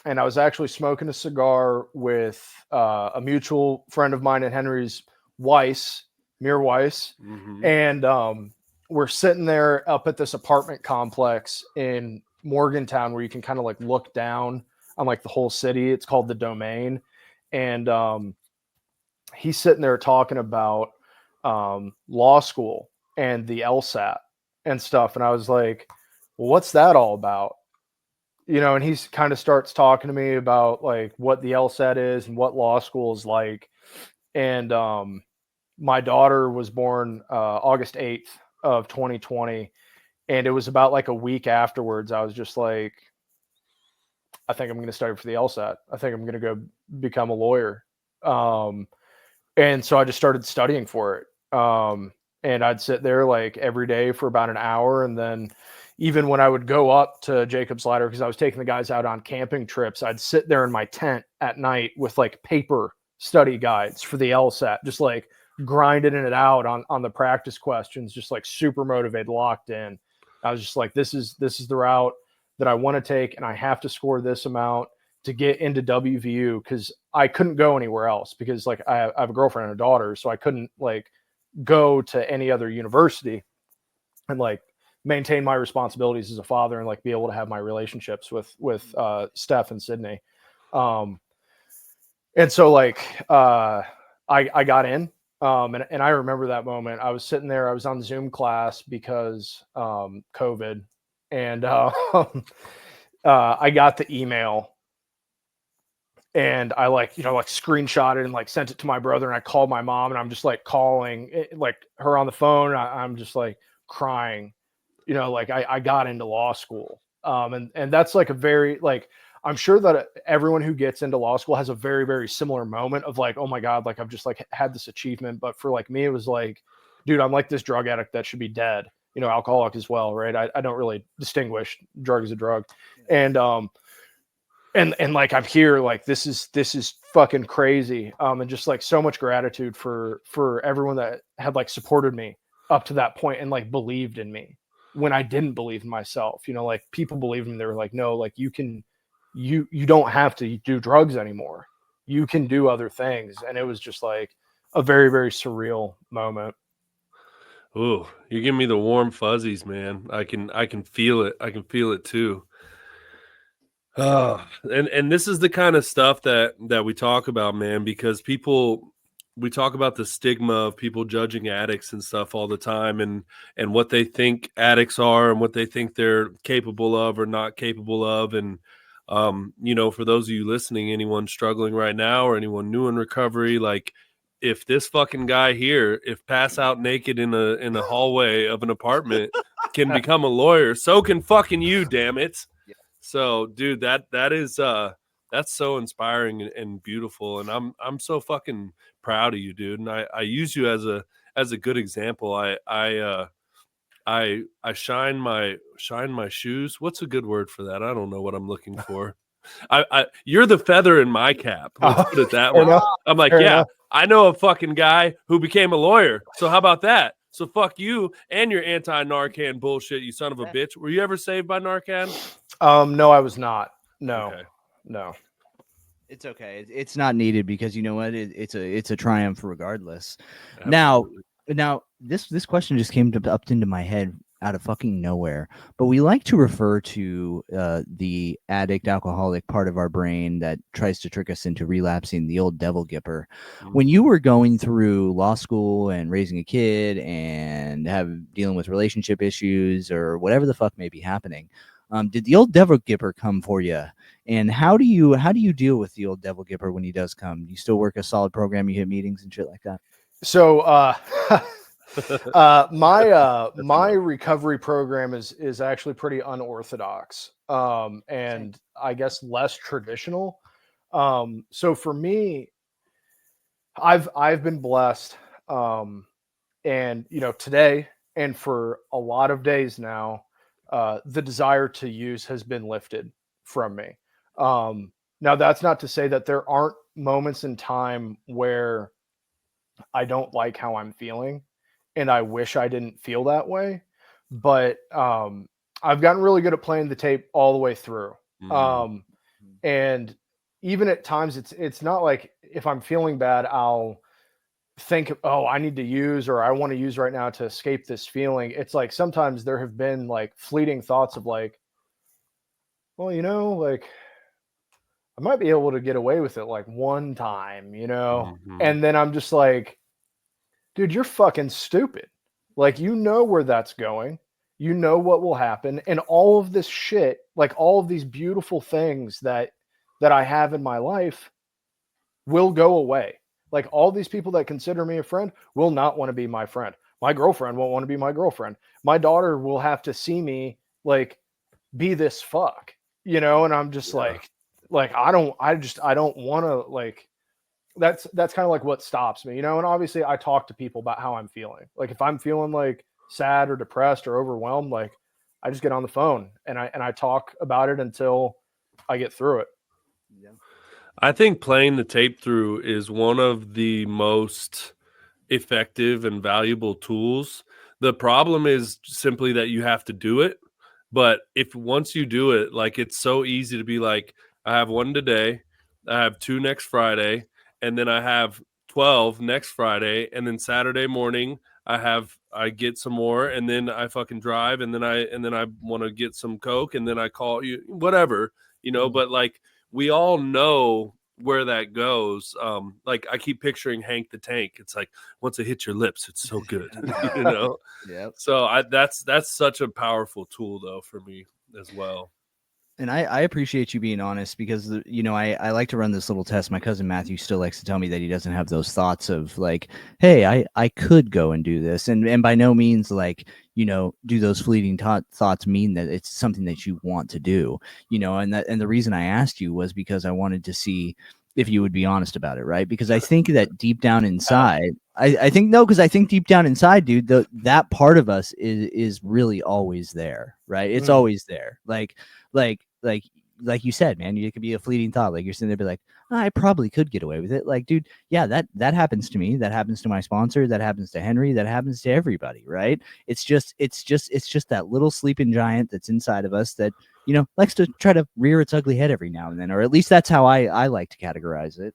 And I was actually smoking a cigar with a mutual friend of mine and Henry's, Mir Weiss. And we're sitting there up at this apartment complex in Morgantown where you can kind of like look down on like the whole city. It's called the Domain. And he's sitting there talking about law school and the LSAT and stuff. And I was like, well, what's that all about? And he's kind of starts talking to me about like what the LSAT is and what law school is like. And my daughter was born August 8th of 2020. And it was about like a week afterwards, I was just like, I think I'm going to study for the LSAT. I think I'm going to go become a lawyer. And so I just started studying for it. And I'd sit there like every day for about an hour. And then even when I would go up to Jacob's Ladder, because I was taking the guys out on camping trips, I'd sit there in my tent at night with like paper study guides for the LSAT, just like grinding it out on the practice questions, just like super motivated, locked in. I was just like, this is the route that I want to take, and I have to score this amount to get into WVU, because I couldn't go anywhere else, because like I have a girlfriend and a daughter, so I couldn't like go to any other university and like maintain my responsibilities as a father and like be able to have my relationships with Steph and Sydney. And so like I got in, and I remember that moment. I was sitting there, I was on Zoom class because COVID, and I got the email, and I like screenshot it and like sent it to my brother, and I called my mom, and I'm just like calling like her on the phone. I'm just like crying, like I got into law school. And that's like a very, like, I'm sure that everyone who gets into law school has a very, very similar moment of like, oh my God, like I've just like had this achievement. But for like me, it was like, dude, I'm like this drug addict that should be dead, alcoholic as well. Right. I don't really distinguish. Drug is a drug. And like, I'm here, like, this is fucking crazy. And just like so much gratitude for everyone that had like supported me up to that point and like believed in me when I didn't believe in myself. Like people believed in me. They were like, no, like you don't have to do drugs anymore. You can do other things. And it was just like a very, very surreal moment. Ooh, you're giving me the warm fuzzies, man. I can feel it. I can feel it too. And this is the kind of stuff that we talk about, man, because we talk about the stigma of people judging addicts and stuff all the time, and what they think addicts are and what they think they're capable of or not capable of. And for those of you listening, anyone struggling right now or anyone new in recovery, like, if this fucking guy here, if pass out naked in a hallway of an apartment can become a lawyer, so can fucking you, damn it. Yeah. So, dude, that is that's so inspiring and beautiful, and I'm so fucking proud of you, dude. And I use you as a good example. I shine my shoes. What's a good word for that? I don't know what I'm looking for. You're the feather in my cap. Let's put it that Fair way. enough. I'm like, Fair yeah, enough. I know a fucking guy who became a lawyer. So how about that? So fuck you and your anti-Narcan bullshit, you son of a bitch. Were you ever saved by Narcan? No, I was not. No, Okay. no. It's okay. It's not needed because you know what? It's a triumph regardless. Absolutely. Now this question just came up into my head out of fucking nowhere. But we like to refer to the addict, alcoholic part of our brain that tries to trick us into relapsing, the old devil gipper. When you were going through law school and raising a kid and dealing with relationship issues or whatever the fuck may be happening, did the old devil gipper come for you? And how do you deal with the old devil gipper when he does come? Do you still work a solid program? You hit meetings and shit like that? So my recovery program is actually pretty unorthodox, and I guess less traditional. So for me, I've been blessed, and today and for a lot of days now, the desire to use has been lifted from me. Now that's not to say that there aren't moments in time where I don't like how I'm feeling and I wish I didn't feel that way. But I've gotten really good at playing the tape all the way through. Um, and even at times it's not like if I'm feeling bad, I'll think, oh, I need to use or I want to use right now to escape this feeling. It's like sometimes there have been like fleeting thoughts of like, well, like I might be able to get away with it like one time, and then I'm just like, dude, you're fucking stupid. Like, where that's going. You know what will happen. And all of this shit, like all of these beautiful things that I have in my life will go away. Like all these people that consider me a friend will not want to be my friend. My girlfriend won't want to be my girlfriend. My daughter will have to see me like be this fuck, and I'm just like I don't want to like that's kind of like what stops me, and obviously I talk to people about how I'm feeling. Like if I'm feeling like sad or depressed or overwhelmed, like I just get on the phone and I talk about it until I get through it. Yeah. I think playing the tape through is one of the most effective and valuable tools. The problem is simply that you have to do it. But if once you do it, like it's so easy to be like, I have one today, I have two next Friday, and then I have 12 next Friday, and then Saturday morning I get some more, and then I fucking drive, and then I want to get some Coke, and then I call you, whatever, but like we all know where that goes. Like I keep picturing Hank the Tank. It's like once it hits your lips, it's so good. Yeah. So that's such a powerful tool though for me as well. And I appreciate you being honest because, I like to run this little test. My cousin Matthew still likes to tell me that he doesn't have those thoughts of like, hey, I could go and do this. And by no means like, do those fleeting thoughts mean that it's something that you want to do, and the reason I asked you was because I wanted to see if you would be honest about it. Right. Because I think that deep down inside, I think because I think deep down inside, dude, that part of us is really always there. Right. It's always there. Like you said, man, it could be a fleeting thought. Like you're sitting there, be like, I probably could get away with it. Like, dude, yeah, that happens to me. That happens to my sponsor. That happens to Henry. That happens to everybody, right? It's just that little sleeping giant that's inside of us that likes to try to rear its ugly head every now and then, or at least that's how I like to categorize it.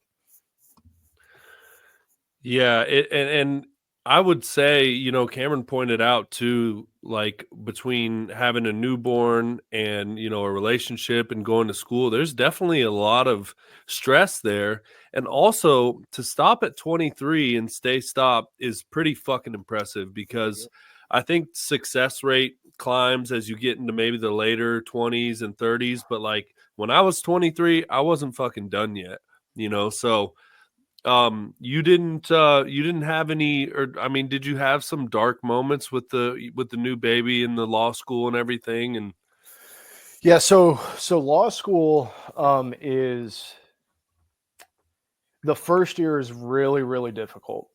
Yeah, and I would say, Cameron pointed out too, like between having a newborn and, a relationship and going to school, there's definitely a lot of stress there. And also to stop at 23 and stay stopped is pretty fucking impressive because I think success rate climbs as you get into maybe the later 20s and 30s. But like when I was 23, I wasn't fucking done yet, so you didn't have any, or I mean, did you have some dark moments with the new baby and the law school and everything? And Yeah, so law school is the first year is really, really difficult.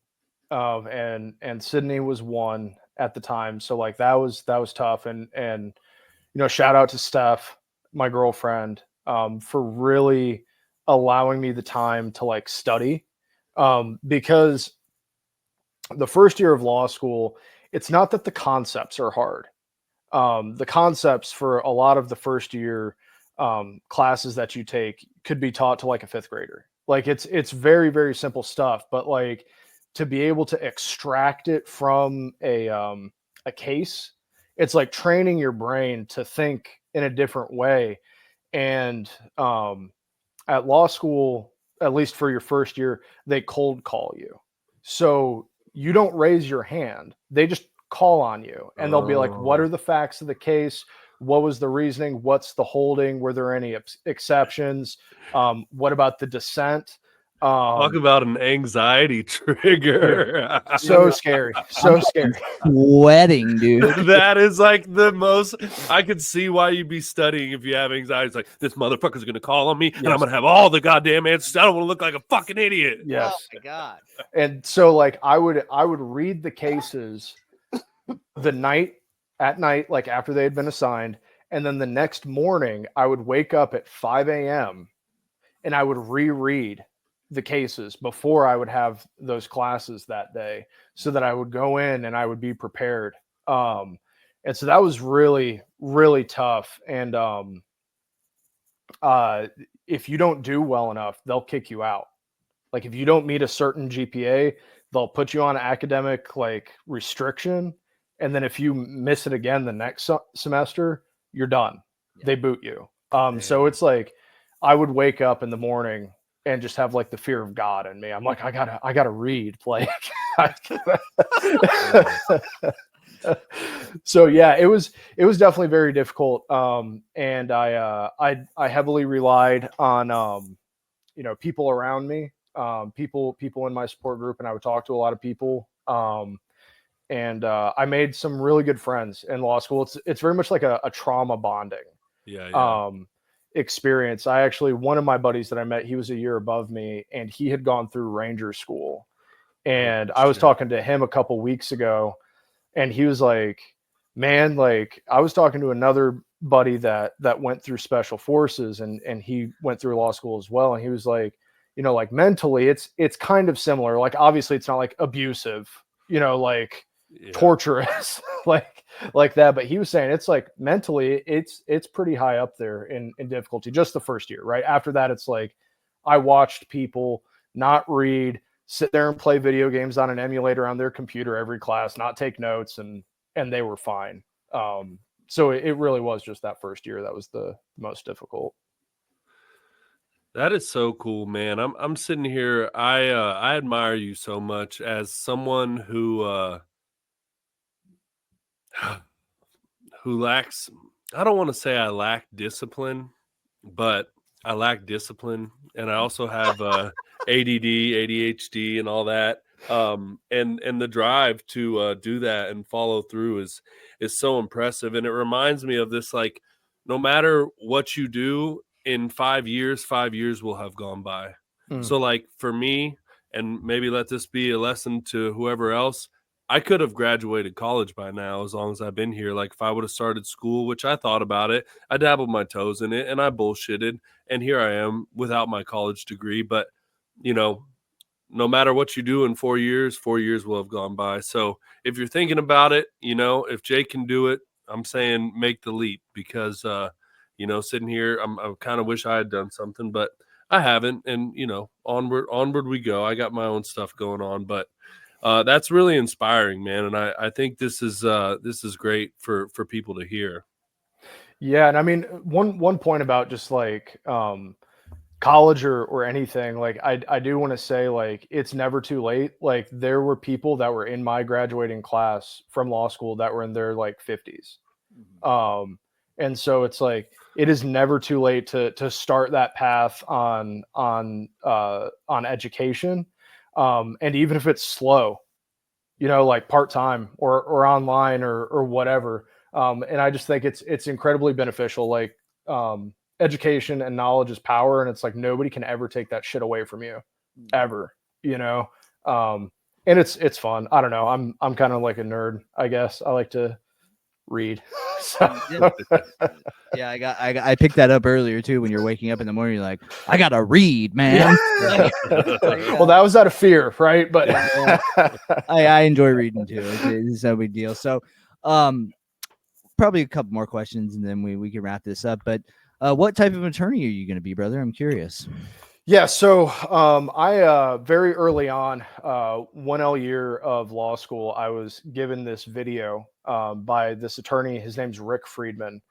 And Sydney was one at the time. So like that was tough. And shout out to Steph, my girlfriend. for really allowing me the time to like study, because the first year of law school, it's not that the concepts are hard. The concepts for a lot of the first year classes that you take could be taught to like a fifth grader. Like it's very, very simple stuff, but like to be able to extract it from a case, it's like training your brain to think in a different way. And at law school, at least for your first year, they cold call you. So you don't raise your hand. They just call on you and they'll be like, what are the facts of the case? What was the reasoning? What's the holding? Were there any exceptions? What about the dissent? Talk about an anxiety trigger. So scary. So scary. Sweating, dude. That is like the most. I could see why you'd be studying if you have anxiety. It's like, this motherfucker's going to call on me and I'm going to have all the goddamn answers. I don't want to look like a fucking idiot. Yes. Oh my God. And so like I would read the cases the night at night, like after they had been assigned. And then the next morning I would wake up at 5 a.m. and I would reread the cases before I would have those classes that day so that I would go in and I would be prepared. And so that was really, really tough. And if you don't do well enough, they'll kick you out. Like if you don't meet a certain GPA, they'll put you on academic like restriction. And then if you miss it again the next semester, you're done. Yeah. They boot you. So it's like I would wake up in the morning and just have like the fear of God in me. I'm like, I gotta read. Like, so yeah, it was definitely very difficult. And I heavily relied on, people around me, people in my support group, and I would talk to a lot of people. And I made some really good friends in law school. It's very much like a trauma bonding. Yeah. Experience. One of my buddies that I met, he was a year above me and he had gone through Ranger school. And I was talking to him a couple weeks ago and he was like, man, like I was talking to another buddy that went through special forces and he went through law school as well. And he was like, like mentally it's kind of similar. Like, obviously it's not like abusive, torturous, like that. But he was saying it's like mentally it's pretty high up there in difficulty, just the first year, right? After that, it's like I watched people not read, sit there and play video games on an emulator on their computer every class, not take notes, and they were fine. So it really was just that first year that was the most difficult. That is so cool, man. I'm sitting here. I admire you so much as someone who lacks, I don't want to say I lack discipline, but I lack discipline. And I also have ADD, ADHD and all that. And the drive to do that and follow through is so impressive. And it reminds me of this, like, no matter what you do in 5 years will have gone by. So like for me, and maybe let this be a lesson to whoever else, I could have graduated college by now as long as I've been here. Like if I would have started school, which I thought about it, I dabbled my toes in it and I bullshitted. And here I am without my college degree. But, no matter what you do in 4 years will have gone by. So if you're thinking about it, if Jake can do it, I'm saying make the leap because, sitting here, I kind of wish I had done something, but I haven't. And, onward we go. I got my own stuff going on, but that's really inspiring, man. And I think this is great for people to hear. Yeah. And I mean, one point about just like college or anything, like I do want to say, like, it's never too late. Like there were people that were in my graduating class from law school that were in their like 50s. And so it's like, it is never too late to start that path on education. And even if it's slow, like part-time or online or whatever. And I just think it's incredibly beneficial. Like, education and knowledge is power. And it's like, nobody can ever take that shit away from you ever, and it's fun. I don't know. I'm kind of like a nerd, I guess. I like to read. So, Yeah, I picked that up earlier too. When you're waking up in the morning, you're like, I gotta read, man. well, that was out of fear, right? But I enjoy reading too. It's no big deal. So, probably a couple more questions, and then we can wrap this up. But what type of attorney are you going to be, brother? I'm curious. Yeah, so I very early on, 1L year of law school, I was given this video by this attorney. His name's Rick Friedman.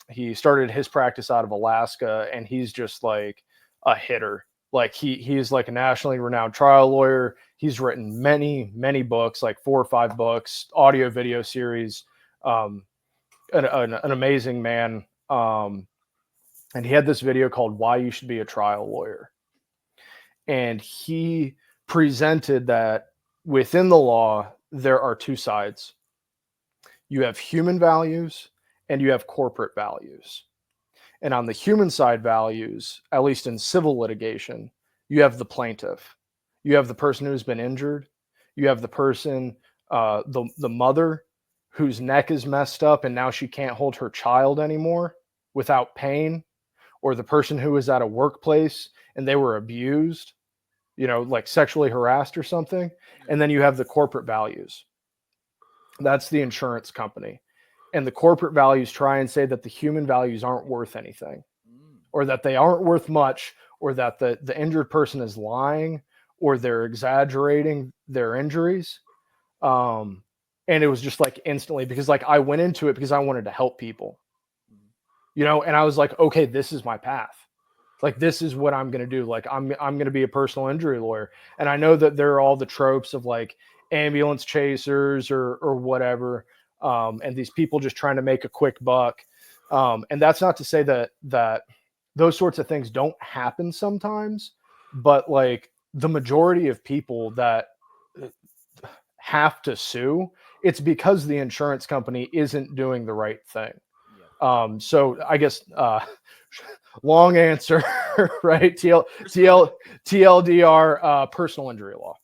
He started his practice out of Alaska, and he's just like a hitter. Like he's like a nationally renowned trial lawyer. He's written many books, like 4 or 5 books, audio video series. An amazing man. And he had this video called Why You Should Be a Trial Lawyer. And he presented that within the law, there are 2 sides. You have human values and you have corporate values. And on the human side values, at least in civil litigation, you have the plaintiff. You have the person who's been injured. You have the person, the mother whose neck is messed up and now she can't hold her child anymore without pain. Or the person who was at a workplace and they were abused, like sexually harassed or something. And then you have the corporate values. That's the insurance company. And the corporate values try and say that the human values aren't worth anything, or that they aren't worth much, or that the injured person is lying, or they're exaggerating their injuries. And it was just like instantly, because like I went into it because I wanted to help people. And I was like, okay, this is my path. Like, this is what I'm going to do. Like, I'm going to be a personal injury lawyer. And I know that there are all the tropes of like ambulance chasers or whatever. And these people just trying to make a quick buck. And that's not to say that those sorts of things don't happen sometimes, but like the majority of people that have to sue, it's because the insurance company isn't doing the right thing. So I guess long answer, right? TLDR, personal injury law.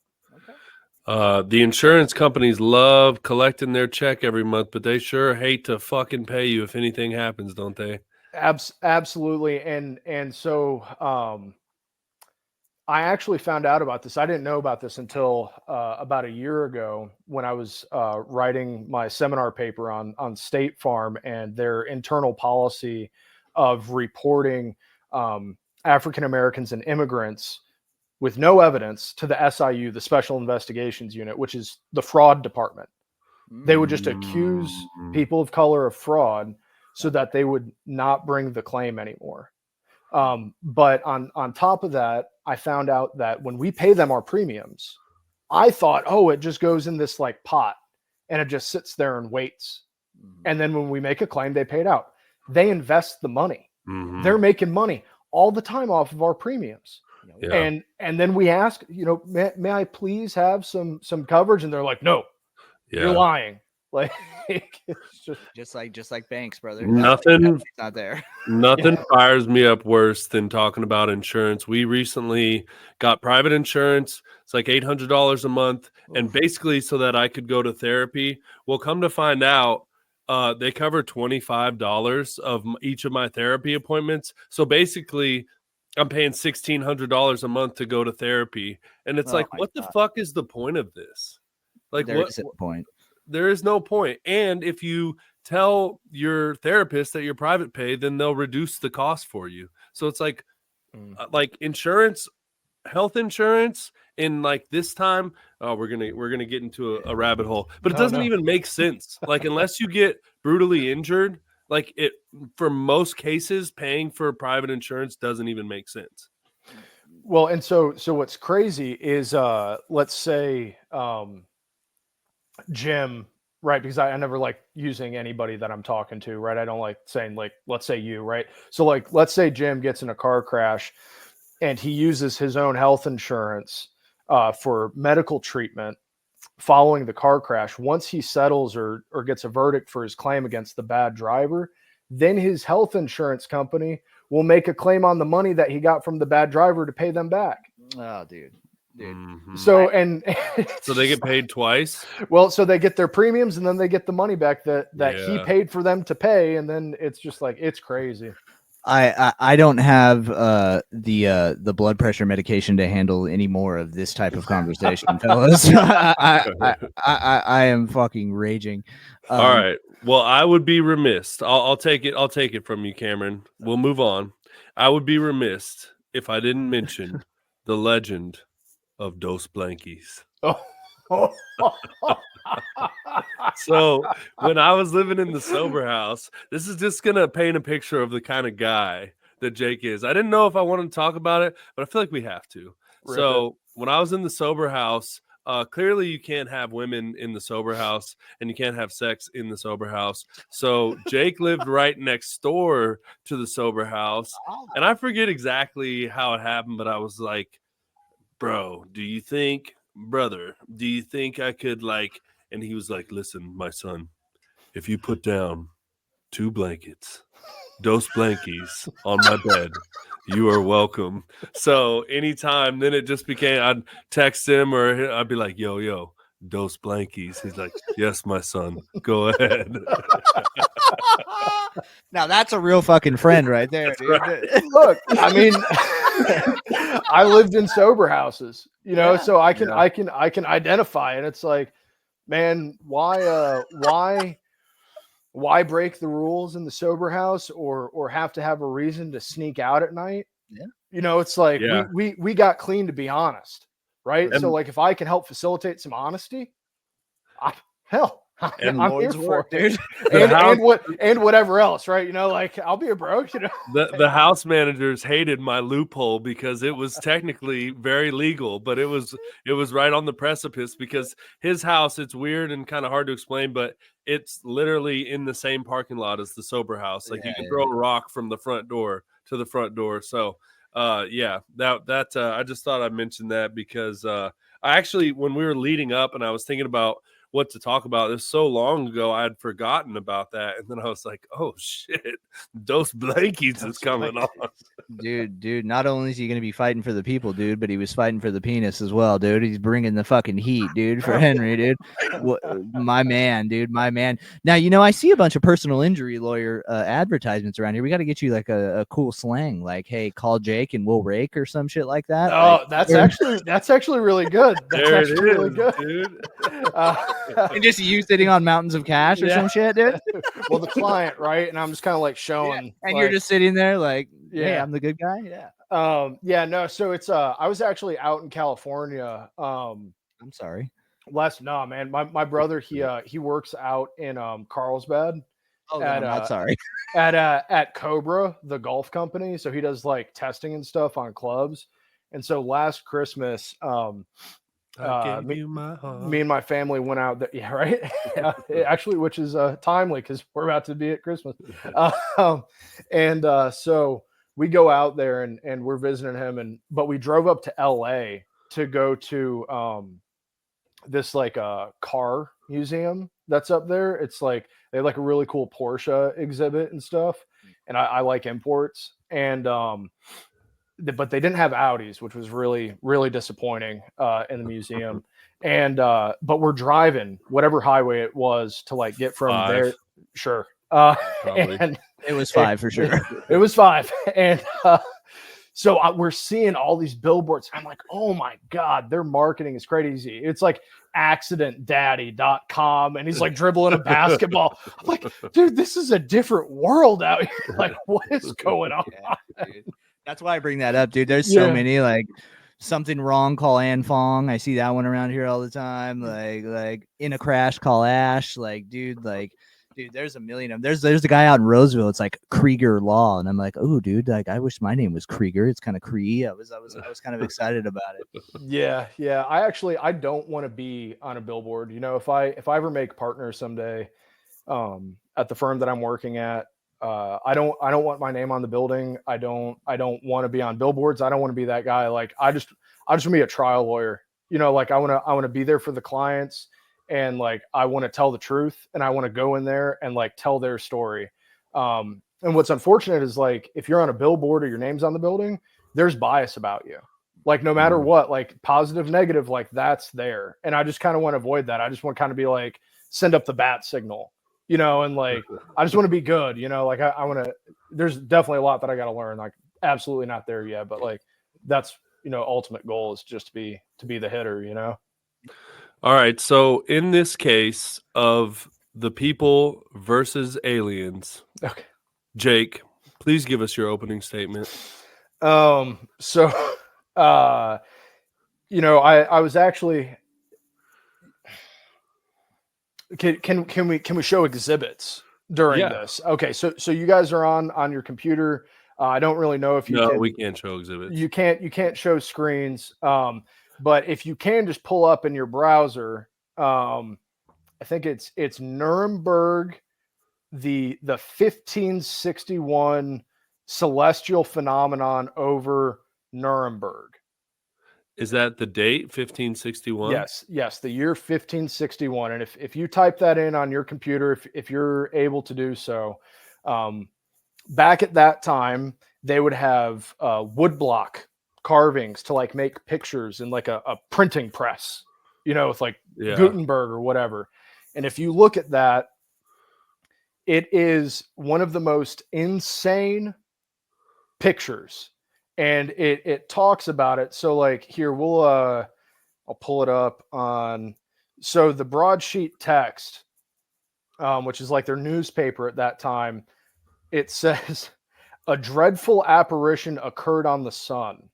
The insurance companies love collecting their check every month, but they sure hate to fucking pay you if anything happens, don't they? Absolutely. And so I actually found out about this. I didn't know about this until about a year ago when I was writing my seminar paper on State Farm and their internal policy of reporting African Americans and immigrants with no evidence to the SIU, the Special Investigations Unit, which is the fraud department. They would just accuse people of color of fraud so that they would not bring the claim anymore. But on top of that, I found out that when we pay them our premiums, I thought, oh, it just goes in this like pot and it just sits there and waits. And then when we make a claim, they pay it out. They invest the money. They're making money all the time off of our premiums. Yeah. And then we ask, may I please have some coverage? And they're like, no, you're lying. Like, it's just like banks, brother. Nothing not there. Nothing fires me up worse than talking about insurance. We recently got private insurance. It's like $800 a month, and basically so that I could go to therapy. Well, come to find out, they cover $25 of each of my therapy appointments. So basically, I'm paying $1,600 a month to go to therapy, and it's what the fuck is the point of this? Like, there is a point. There is no point. And if you tell your therapist that you're private pay, then they'll reduce the cost for you. So it's like insurance, health insurance in like this time. Oh, we're gonna get into a rabbit hole, but it doesn't even make sense. Like, unless you get brutally injured, like it for most cases, paying for private insurance doesn't even make sense. Well, and so what's crazy is let's say Jim, right? Because I never like using anybody that I'm talking to, right? I don't like saying like, let's say you, right? So like, let's say Jim gets in a car crash and he uses his own health insurance for medical treatment following the car crash. Once he settles or gets a verdict for his claim against the bad driver, then his health insurance company will make a claim on the money that he got from the bad driver to pay them back. Oh, dude. dude. Mhm. So and So they get paid twice. well, so they get their premiums and then they get the money back that he Yeah. paid for them to pay, and then it's just like it's crazy. I don't have the blood pressure medication to handle any more of this type of conversation, fellas. I am fucking raging. All right. Well, I would be remiss. I'll take it. I'll take it from you, Cameron. We'll move on. I would be remiss if I didn't mention the legend of Dos Blankies. Oh. So when I was living in the sober house, this is just gonna paint a picture of the kind of guy that Jake is. I didn't know if I wanted to talk about it, but I feel like we have to. Rip So when I was in the sober house, clearly you can't have women in the sober house and you can't have sex in the sober house. So Jake lived right next door to the sober house, and I forget exactly how it happened, but I was like, bro, do you think I could like, and he was like, listen, my son, if you put down 2 blankets, Dos Blankies on my bed, you are welcome. So anytime, then it just became, I'd text him or I'd be like, yo, Dos Blankies. He's like, yes, my son, go ahead. Now that's a real fucking friend right there, dude. right. Look, I mean, I lived in sober houses, you know, so I can identify it. It's like, man, why break the rules in the sober house or have to have a reason to sneak out at night? Yeah. You know, it's like Yeah. we got clean to be honest, right? And- so like if I can help facilitate some honesty, And I'm Lord's here work, for it. dude. And whatever else, right? You know, like I'll be a bro, you know. The house managers hated my loophole because it was technically very legal, but it was right on the precipice because his house, it's weird and kind of hard to explain, but it's literally in the same parking lot as the sober house. Like you can throw a rock from the front door to the front door. So that I just thought I'd mention that because I actually, when we were leading up and I was thinking about what to talk about, this so long ago I had forgotten about that, and then I was like, oh shit, Dos Blankies is coming on. Dude, not only is he going to be fighting for the people, dude, but he was fighting for the penis as well, dude. He's bringing the fucking heat, dude, for Henry, dude. My man, dude, my man. Now, you know, I see a bunch of personal injury lawyer advertisements around here. We got to get you like a cool slang, like, hey, call Jake and we'll rake or some shit like that. Oh, like, that's actually really good. That's There actually it is, really good. dude. and just you sitting on mountains of cash or some shit, dude. Well, the client, right? And I'm just kind of like showing, And like, you're just sitting there like, hey, Yeah. I'm the good guy. Yeah. no. So it's I was actually out in California. I'm sorry. No, man. My brother, he works out in Carlsbad Oh, no, At, I'm not sorry. at Cobra, the golf company. So he does like testing and stuff on clubs. And so last Christmas, I gave you my heart. me and my family went out there. Yeah, right. Actually, which is timely because we're about to be at Christmas. So we go out there and we're visiting him, but we drove up to LA to go to this like a car museum that's up there. It's like they have like a really cool Porsche exhibit and stuff, and I like imports. And but they didn't have Audis, which was really, really disappointing in the museum. And but we're driving whatever highway it was to like get from 5. there. Sure. Probably. And It was 5 for sure. it was 5. And so we're seeing all these billboards. I'm like, oh my God, their marketing is crazy. It's like accidentdaddy.com. And he's like dribbling a basketball. I'm like, dude, this is a different world out here. Like, what is going on? Yeah, dude. That's why I bring that up, dude. There's so many like something wrong, call Ann Fong. I see that one around here all the time. Like in a crash, call Ash. Like, dude, there's a million of them. There's a guy out in Roseville. It's like Krieger Law, and I'm like, oh, dude, like I wish my name was Krieger. It's kind of Cree. I was kind of excited about it. Yeah. I don't want to be on a billboard. You know, if I ever make partners someday, at the firm that I'm working at, I don't want my name on the building. I don't want to be on billboards. I don't want to be that guy. Like I just want to be a trial lawyer. You know, like I want to be there for the clients, and like I want to tell the truth, and I want to go in there and like tell their story. And what's unfortunate is like if you're on a billboard or your name's on the building, there's bias about you. Like no matter what, like positive, negative, like that's there. And I just kind of want to avoid that. I just want to kind of be like, send up the bat signal, you know, and like, I just want to be good, you know, like I want to, there's definitely a lot that I got to learn. Like absolutely not there yet, but like, that's, you know, ultimate goal is just to be the hitter, you know? All right. So in this case of the people versus aliens, Okay. Jake, please give us your opening statement. So, you know, I was actually, can we show exhibits during Yeah. this? Okay. So you guys are on your computer. I don't really know if you No, can, we can't show exhibits. you can't show screens. But if you can just pull up in your browser, I think it's Nuremberg, the 1561 celestial phenomenon over Nuremberg. Is that the date, 1561? Yes, the year 1561. And if you type that in on your computer, if you're able to do so, back at that time, they would have woodblock carvings to like make pictures in like a printing press, you know, with like Gutenberg or whatever. And if you look at that, it is one of the most insane pictures. And it talks about it. So like here, I'll pull it up on, so the broadsheet text, which is like their newspaper at that time, it says, a dreadful apparition occurred on the sun.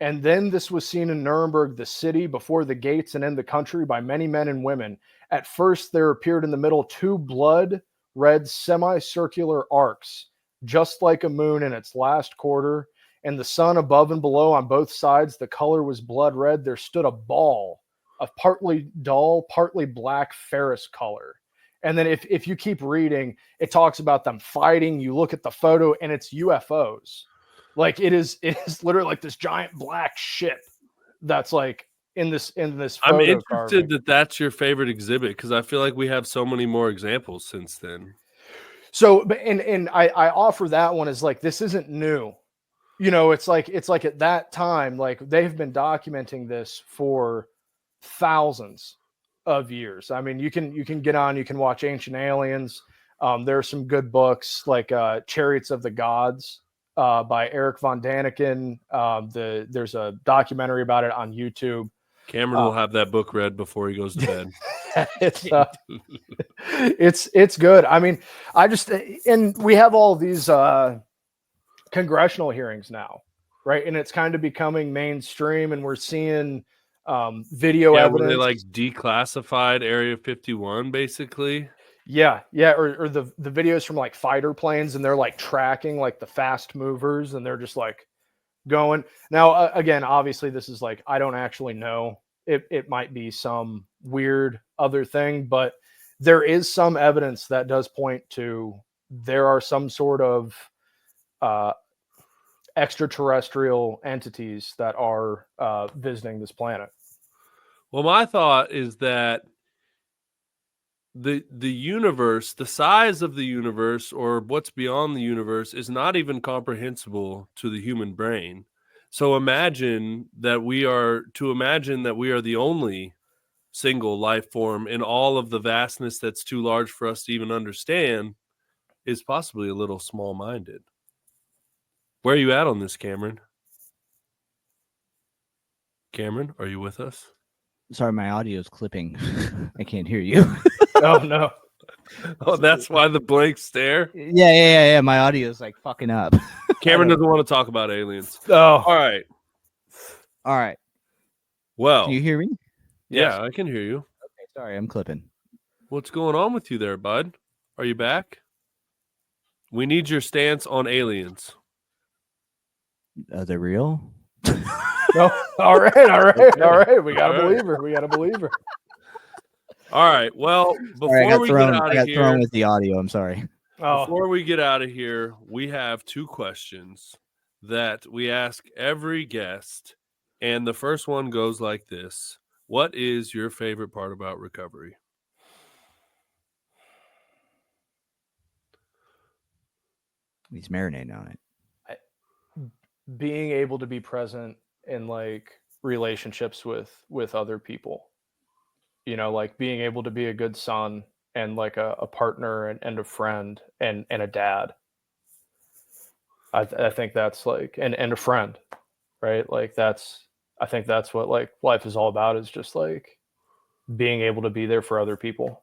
And then this was seen in Nuremberg, the city, before the gates and in the country by many men and women. At first, there appeared in the middle 2 blood red semicircular arcs, just like a moon in its last quarter, and the sun above and below on both sides. The color was blood red. There stood a ball of partly dull, partly black ferrous color. And then if you keep reading, it talks about them fighting. You look at the photo and it's UFOs. Like it is literally like this giant black ship that's like in this photo. I'm interested carving. that that's your favorite exhibit because I feel like we have so many more examples since then. So, but and I offer that one as like, this isn't new. You know, it's like at that time, like they've been documenting this for thousands of years. I mean, you can get on, you can watch Ancient Aliens. There are some good books like Chariots of the Gods by Eric von Daniken. There's a documentary about it on YouTube. Cameron will have that book read before he goes to bed. It's good. I mean, and we have all these congressional hearings now, right? And it's kind of becoming mainstream, and we're seeing video evidence. Were they like declassified Area 51, basically? Yeah, or the videos from like fighter planes, and they're like tracking like the fast movers, and they're just like going. Now, again, obviously, this is like, I don't actually know. It might be some weird other thing, but there is some evidence that does point to there are some sort of extraterrestrial entities that are visiting this planet. Well, my thought is that the universe, the size of the universe, or what's beyond the universe, is not even comprehensible to the human brain. So imagine that we are the only single life form in all of the vastness that's too large for us to even understand is possibly a little small-minded. Where are you at on this, Cameron? Cameron, are you with us? Sorry, my audio's clipping. I can't hear you. Oh no. Oh, that's why the blank stare. Yeah. My audio's like fucking up. Cameron doesn't want to talk about aliens. Oh, All right. Well, can you hear me? Yeah, Yes. I can hear you. Okay, sorry, I'm clipping. What's going on with you there, bud? Are you back? We need your stance on aliens. Are they real? No. All right. We got a believer. All right. Well, Sorry, I got thrown here, with the audio. I'm sorry. before we get out of here, we have 2 questions that we ask every guest, and the first one goes like this: what is your favorite part about recovery? He's marinating on it. Being able to be present in like relationships with other people. You know, like being able to be a good son and like a partner and a friend and a dad. I think that's like and a friend, right? Like that's I think that's what like life is all about, is just like being able to be there for other people.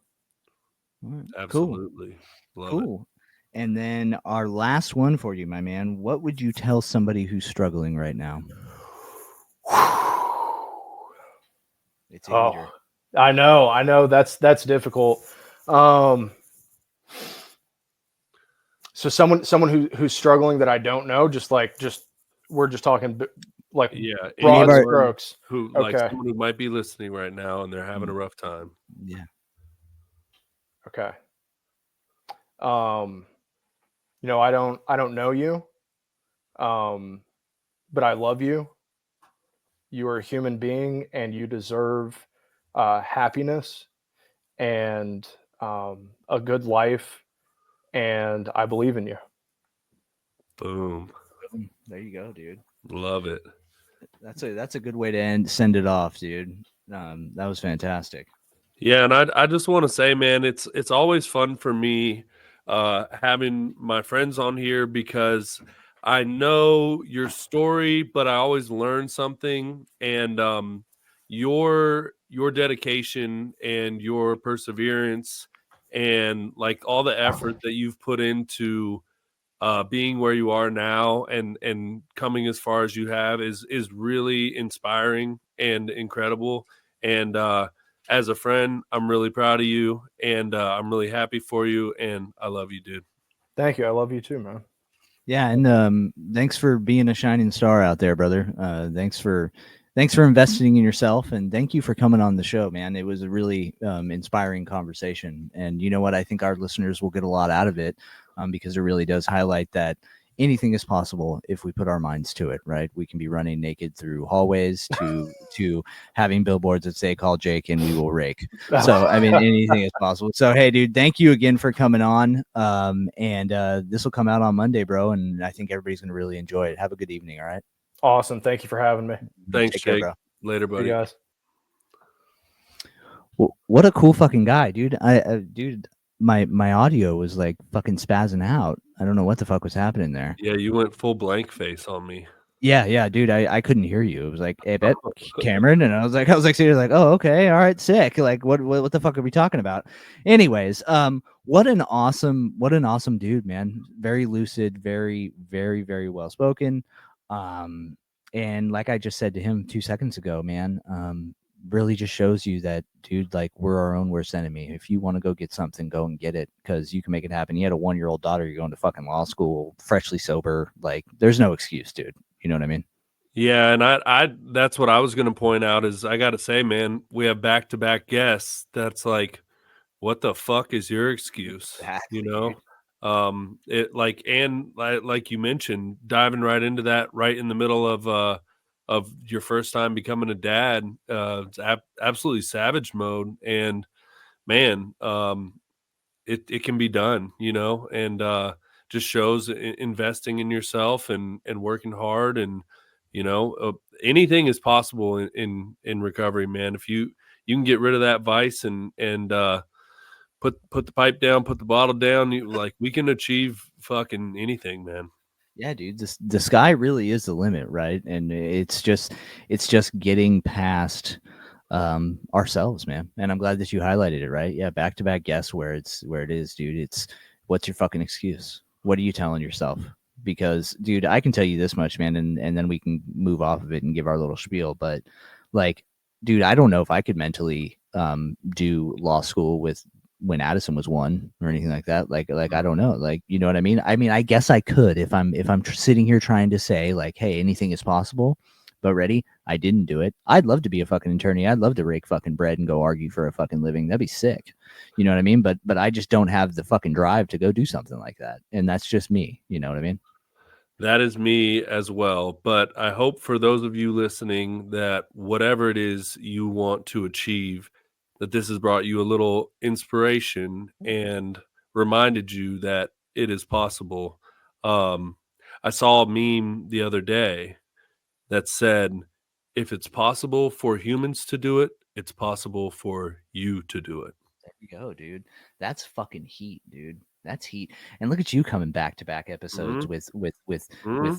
Cool. Absolutely. Love it. Cool. And then our last one for you, my man. What would you tell somebody who's struggling right now? It's a Oh, heater. I know that's difficult. Um, so who's struggling that I don't know, just we're just talking like Yeah. broad our- strokes. Who like Okay. someone who might be listening right now and they're having a rough time. Yeah. Okay. You know, I don't know you. But I love you. You are a human being and you deserve happiness and a good life. And I believe in you. Boom. There you go, dude. Love it. That's a good way to send it off, dude. That was fantastic. Yeah, and I just want to say, man, it's always fun for me having my friends on here because I know your story, but I always learn something. And your dedication and your perseverance and like all the effort that you've put into being where you are now and coming as far as you have is really inspiring and incredible. And as a friend, I'm really proud of you, and I'm really happy for you, and I love you, dude. Thank you. I love you too, man. Yeah, and thanks for being a shining star out there, brother. Thanks for investing in yourself, and thank you for coming on the show, man. It was a really inspiring conversation, and you know what? I think our listeners will get a lot out of it because it really does highlight that anything is possible if we put our minds to it. Right? We can be running naked through hallways to having billboards that say "Call Jake and we will rake." So I mean, anything is possible. So hey, dude, thank you again for coming on. And this will come out on Monday, bro. And I think everybody's gonna really enjoy it. Have a good evening. All right. Awesome. Thank you for having me. Thanks, Take care, Jake. bro. Later, See buddy. you guys. Well, what a cool fucking guy, dude. Dude, my audio was like fucking spazzing out. I don't know what the fuck was happening there. Yeah, you went full blank face on me. Yeah, dude. I couldn't hear you. It was like, hey, bet Cameron, and I was like, seriously, like, oh, okay, all right, sick. Like, what the fuck are we talking about? Anyways, what an awesome dude, man. Very lucid, very, very, very well spoken. And like I just said to him 2 seconds ago, man, really just shows you that, dude, like we're our own worst enemy. If you want to go get something, go and get it because you can make it happen. You had a 1-year-old daughter, you're going to fucking law school, freshly sober. Like, there's no excuse, dude. You know what I mean? Yeah, and I that's what I was going to point out is I got to say, man, we have back-to-back guests. That's like, what the fuck is your excuse? Exactly, You know, it like and like you mentioned, diving right into that right in the middle of your first time becoming a dad, it's absolutely savage mode, and man, it can be done, you know, and just shows investing in yourself and working hard, and you know, anything is possible in recovery, man. If you can get rid of that vice and put the pipe down, put the bottle down, we can achieve fucking anything, man. Yeah, dude, the sky really is the limit, right? And it's just getting past ourselves, man. And I'm glad that you highlighted it, right? Yeah, back to back guess where it is, dude. It's what's your fucking excuse? What are you telling yourself? Because, dude, I can tell you this much, man, and then we can move off of it and give our little spiel. But like, dude, I don't know if I could mentally do law school with when Addison was 1 or anything like that. Like I don't know. Like, you know what I mean? I mean, I guess I could if I'm sitting here trying to say like, hey, anything is possible. But ready, I didn't do it. I'd love to be a fucking attorney. I'd love to rake fucking bread and go argue for a fucking living. That'd be sick. You know what I mean? But I just don't have the fucking drive to go do something like that. And that's just me. You know what I mean? That is me as well. But I hope for those of you listening that whatever it is you want to achieve, that this has brought you a little inspiration and reminded you that it is possible. I saw a meme the other day that said, if it's possible for humans to do it, it's possible for you to do it. There you go, dude. That's fucking heat, dude. That's heat. And look at you coming back to back episodes with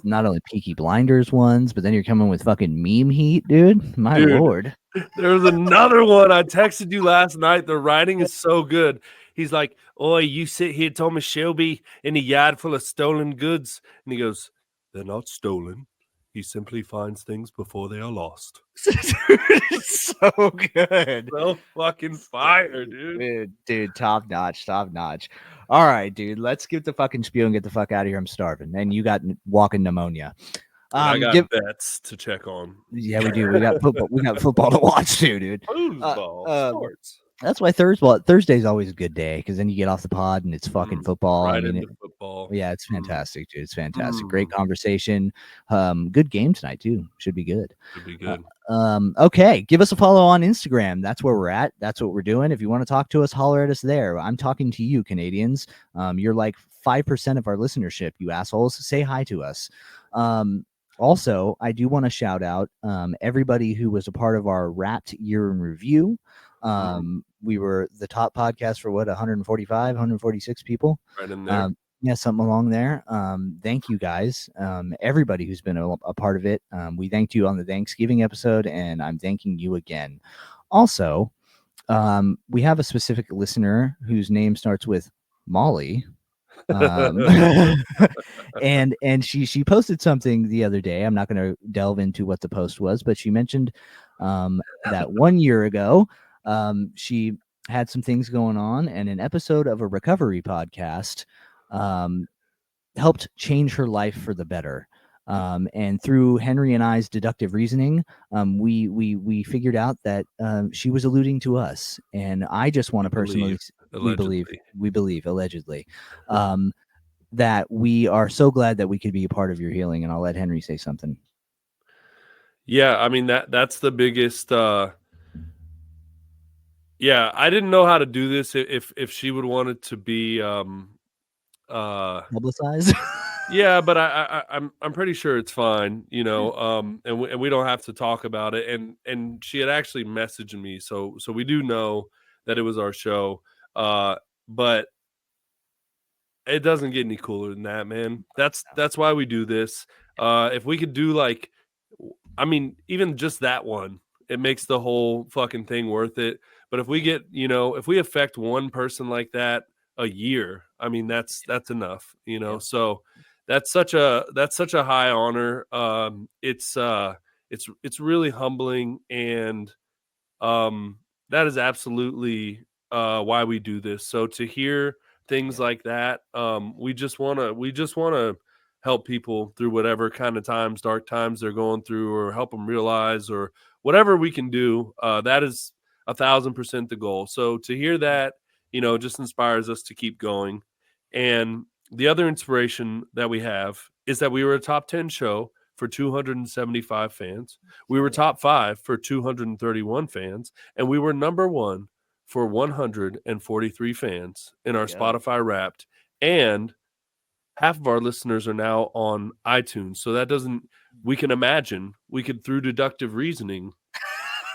not only Peaky Blinders ones, but then you're coming with fucking meme heat, dude. My lord. There was another one. I texted you last night. The writing is so good. He's like, "Oi, you sit here, Thomas Shelby, in a yard full of stolen goods." And he goes, "They're not stolen. He simply finds things before they are lost." It's so good. So fucking fire, dude. Dude, top notch, top notch. All right, dude, let's get the fucking spiel and get the fuck out of here. I'm starving. And you got walking pneumonia. I got bets to check on. Yeah, we do. We got football. We got football to watch too, dude. Foosball, sports. That's why Thursday's always a good day because then you get off the pod and it's fucking football. Right into football. Yeah, it's fantastic, dude. It's fantastic. Great conversation. Good game tonight too. Should be good. Should be good. Okay, give us a follow on Instagram. That's where we're at. That's what we're doing. If you want to talk to us, holler at us there. I'm talking to you, Canadians. You're like 5% of our listenership, you assholes. Say hi to us. Also, I do want to shout out everybody who was a part of our Wrapped Year in Review. We were the top podcast for 145, 146 people. Right in there. Yeah, something along there. Thank you guys. Everybody who's been a part of it. We thanked you on the Thanksgiving episode, and I'm thanking you again. Also, we have a specific listener whose name starts with Molly. And she posted something the other day. I'm not going to delve into what the post was, but she mentioned that 1 year ago, she had some things going on, and an episode of a recovery podcast helped change her life for the better. And through Henry and I's deductive reasoning, we figured out that she was alluding to us. And I just want to personally, we believe allegedly, that we are so glad that we could be a part of your healing. And I'll let Henry say something. Yeah, I mean that's the biggest. Yeah, I didn't know how to do this. If she would want it to be publicized. Yeah, but I'm pretty sure it's fine, you know. And we don't have to talk about it. And she had actually messaged me, so we do know that it was our show. But it doesn't get any cooler than that, man. That's why we do this. If we could do like, I mean, even just that one, it makes the whole fucking thing worth it. But if we get, you know, if we affect one person like that a year, I mean, that's enough, you know. So that's such a high honor. It's really humbling, and that is absolutely why we do this. So to hear things like that, we just want to help people through whatever kind of dark times they're going through, or help them realize, or whatever we can do. That is 1,000% the goal. So to hear that, you know, just inspires us to keep going. And the other inspiration that we have is that we were a top 10 show for 275 fans. We were top 5 for 231 fans, and we were number 1 for 143 fans in our Spotify Wrapped. And half of our listeners are now on iTunes. So that we can imagine we could, through deductive reasoning,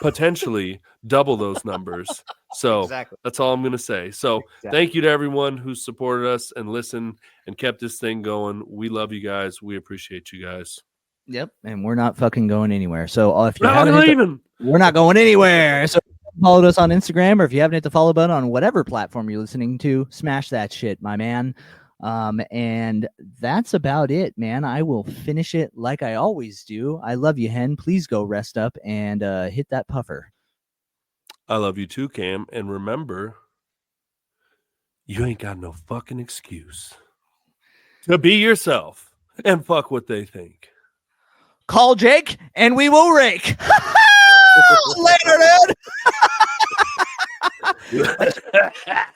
potentially double those numbers. So That's all I'm going to say. So Thank you to everyone who supported us and listened and kept this thing going. We love you guys. We appreciate you guys. Yep. And we're not fucking going anywhere. So if you we're not going anywhere. So follow us on Instagram, or if you haven't hit the follow button on whatever platform you're listening to, smash that shit, my man. And that's about it, man. I will finish it like I always do. I love you, Hen. Please go rest up and hit that puffer. I love you too, Cam. And remember, you ain't got no fucking excuse to be yourself and fuck what they think. Call Jake and we will rake. Later, dude.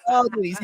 Oh, dude, he's